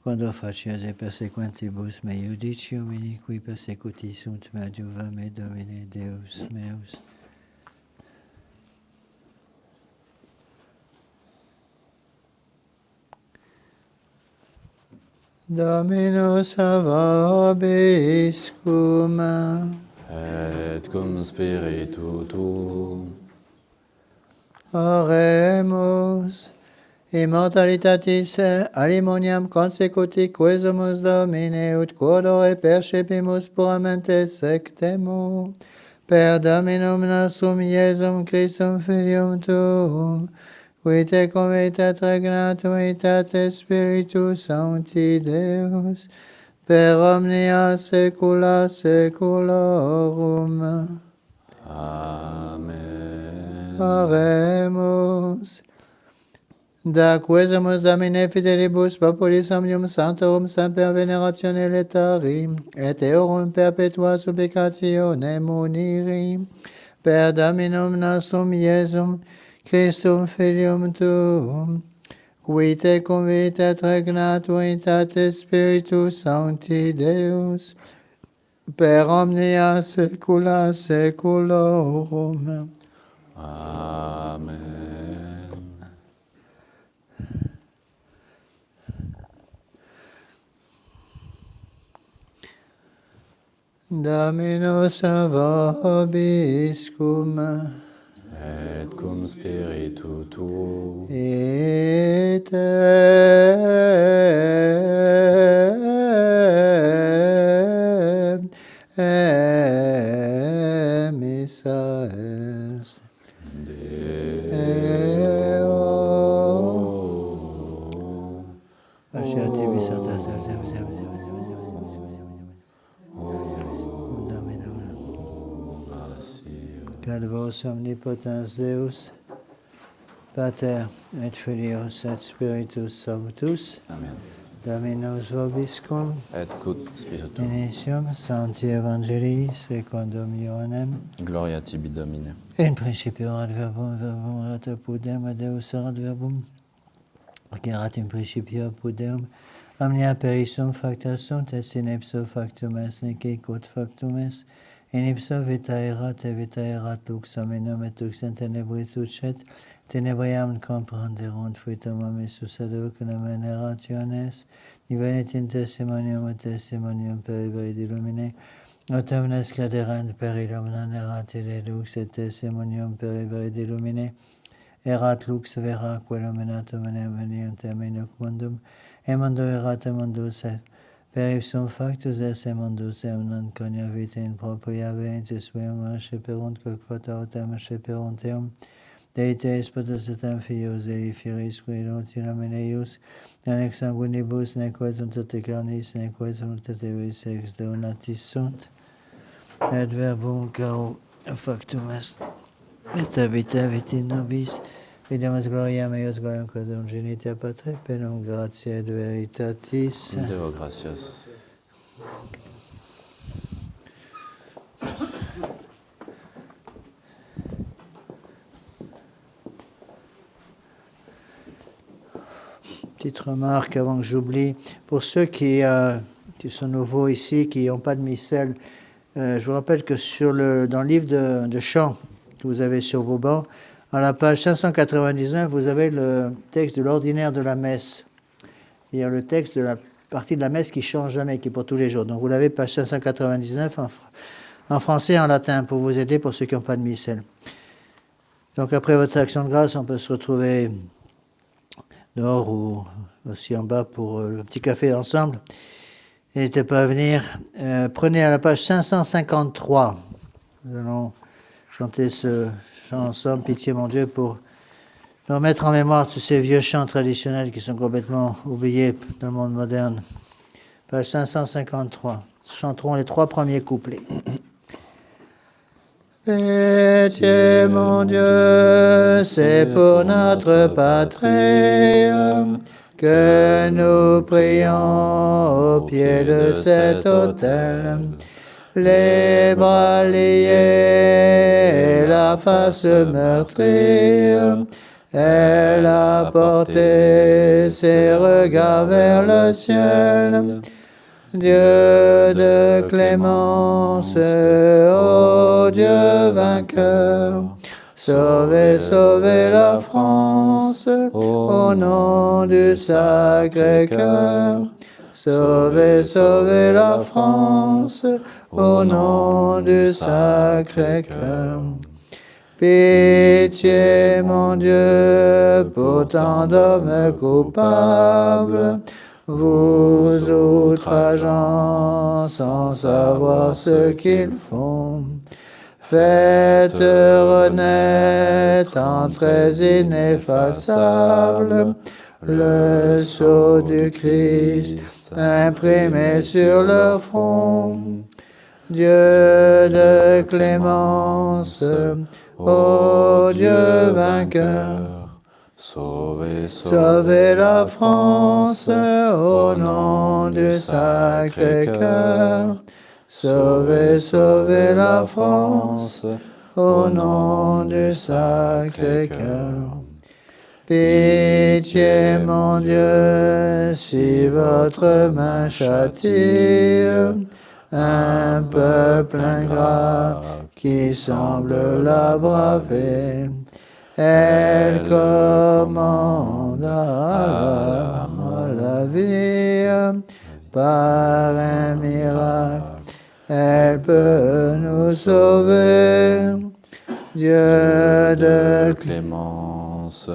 quando facias persequentibus me judicium iniqui persecuti sunt me adjuvame Domine Deus meus. Dominus vobiscum. Et cum spiritu tuum. Oremus. Immortalitatis alimoniam consecuti quesumus Domine ut quodore percepimus puramente sectemo per Dominum nostrum Iesum Christum Filium Tuum, qui te convitat regnat unitate Spiritus Sancti Deus, per omnia saecula saeculorum. Amen. Oremus. Da quesumus Domine fidelibus populis omnium sanctorum semper veneratione letari, et eorum perpetua supplicatione muniri, per Dominum nostrum Iesum Christum Filium Tuum, qui te convitat regnat unitate Spiritus Sancti Deus, per omnia saecula saeculorum. Amen. Dominus vobiscum. Et cum spiritu tuum. Et missa est. Deo. Lasciate Santa Calvos omnipotens Deus, Pater et Filius et Spiritus Sanctus. Amen. Dominus vobiscum. Et cum spiritu. Initium Sancti Evangelii secundum Ioannem. Gloria tibi, Domine. In principio ad verbum, verbum erat apud Deum, et Deus erat verbum. Erat in principio apud Deum. Omnia per issum facta sunt, et sine ipso factum est, nec quod factum est. In ipso vita erat, et vita erat lux hominum, et lux in tenebris ucet. Tenebriam comprenderunt fruitum homisus ad hoc nomen erationes. Divenit in testimonium, et testimonium per iberi illumine. Ut omnes crederent per illum non erat ille lux, et testimonium per iberi illumine. Erat lux vera, quel nominatum enem termine hoc mundum. E mundo erat e mundus et. Per ipsum factus esse mundus eum non coniavit in propria venitus meum sceperunt quod autem sceperunt eum. Deite espotus etam Fios Dei Firis qui noti nomen eius, non ex sanguinibus, neque sunt et carnis, neque sunt et evis ex Deo natis sunt. Et verbum caro factum est, et habitavit in nobis, videmus gloriam eius gloriam quod genitia Patre, penum gratiae et veritatis. Deo gratias. Petite remarque avant que j'oublie, pour ceux qui sont nouveaux ici, qui n'ont pas de missel, je vous rappelle que dans le livre de chants que vous avez sur vos bancs, à la page 599, vous avez le texte de l'ordinaire de la messe. Il y a le texte de la partie de la messe qui ne change jamais, qui est pour tous les jours. Donc vous l'avez, page 599, en français et en latin, pour vous aider, pour ceux qui n'ont pas de missel. Donc après votre action de grâce, on peut se retrouver dehors ou aussi en bas pour le petit café ensemble. N'hésitez pas à venir. Prenez à la page 553. Nous allons chanter ce chant ensemble, Pitié mon Dieu, pour nous remettre en mémoire tous ces vieux chants traditionnels qui sont complètement oubliés dans le monde moderne. Page 553. Chanterons les 3 premiers couplets. Pitié mon Dieu, c'est pour notre patrie que nous prions au pied de cet autel, les bras liés, la face meurtrie, Elle a porté ses regards vers le ciel. Dieu de clémence, ô Dieu vainqueur, sauvez, sauvez la France, au nom du Sacré-Cœur. Sauvez, sauvez la France, au nom du Sacré-Cœur. Pitié, mon Dieu, pour tant d'hommes coupables, vous outrageant sans savoir ce qu'ils font. Faites renaître en traits ineffaçables le sceau du Christ imprimé sur leur front. Dieu de clémence, ô Dieu vainqueur, Sauvez, sauvez la France au nom du Sacré-Cœur. Sauvez, sauvez la France au nom du Sacré-Cœur. Pitié, mon Dieu, si votre main châtie un peuple ingrat qui semble la braver. Elle commande à la vie par un miracle. Elle peut nous sauver. Dieu de clémence,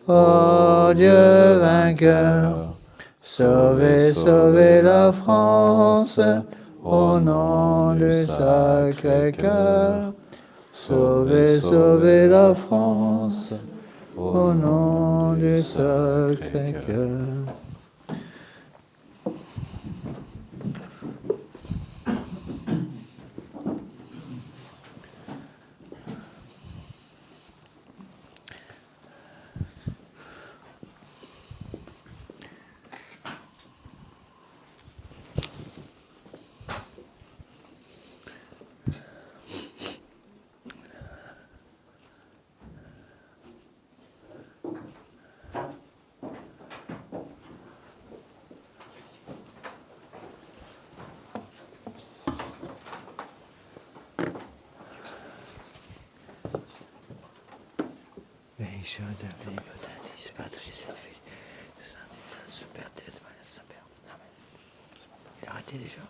ô Dieu vainqueur, sauvez, sauvez la France, au nom du Sacré-Cœur. Sauvez, sauvez la France, au nom du Sacré-Cœur. Benissimo Omnipotentis, Patris et Filii, Saint Jean, Super Tête, Malade Saint-Père. Amen. Il a arrêté déjà.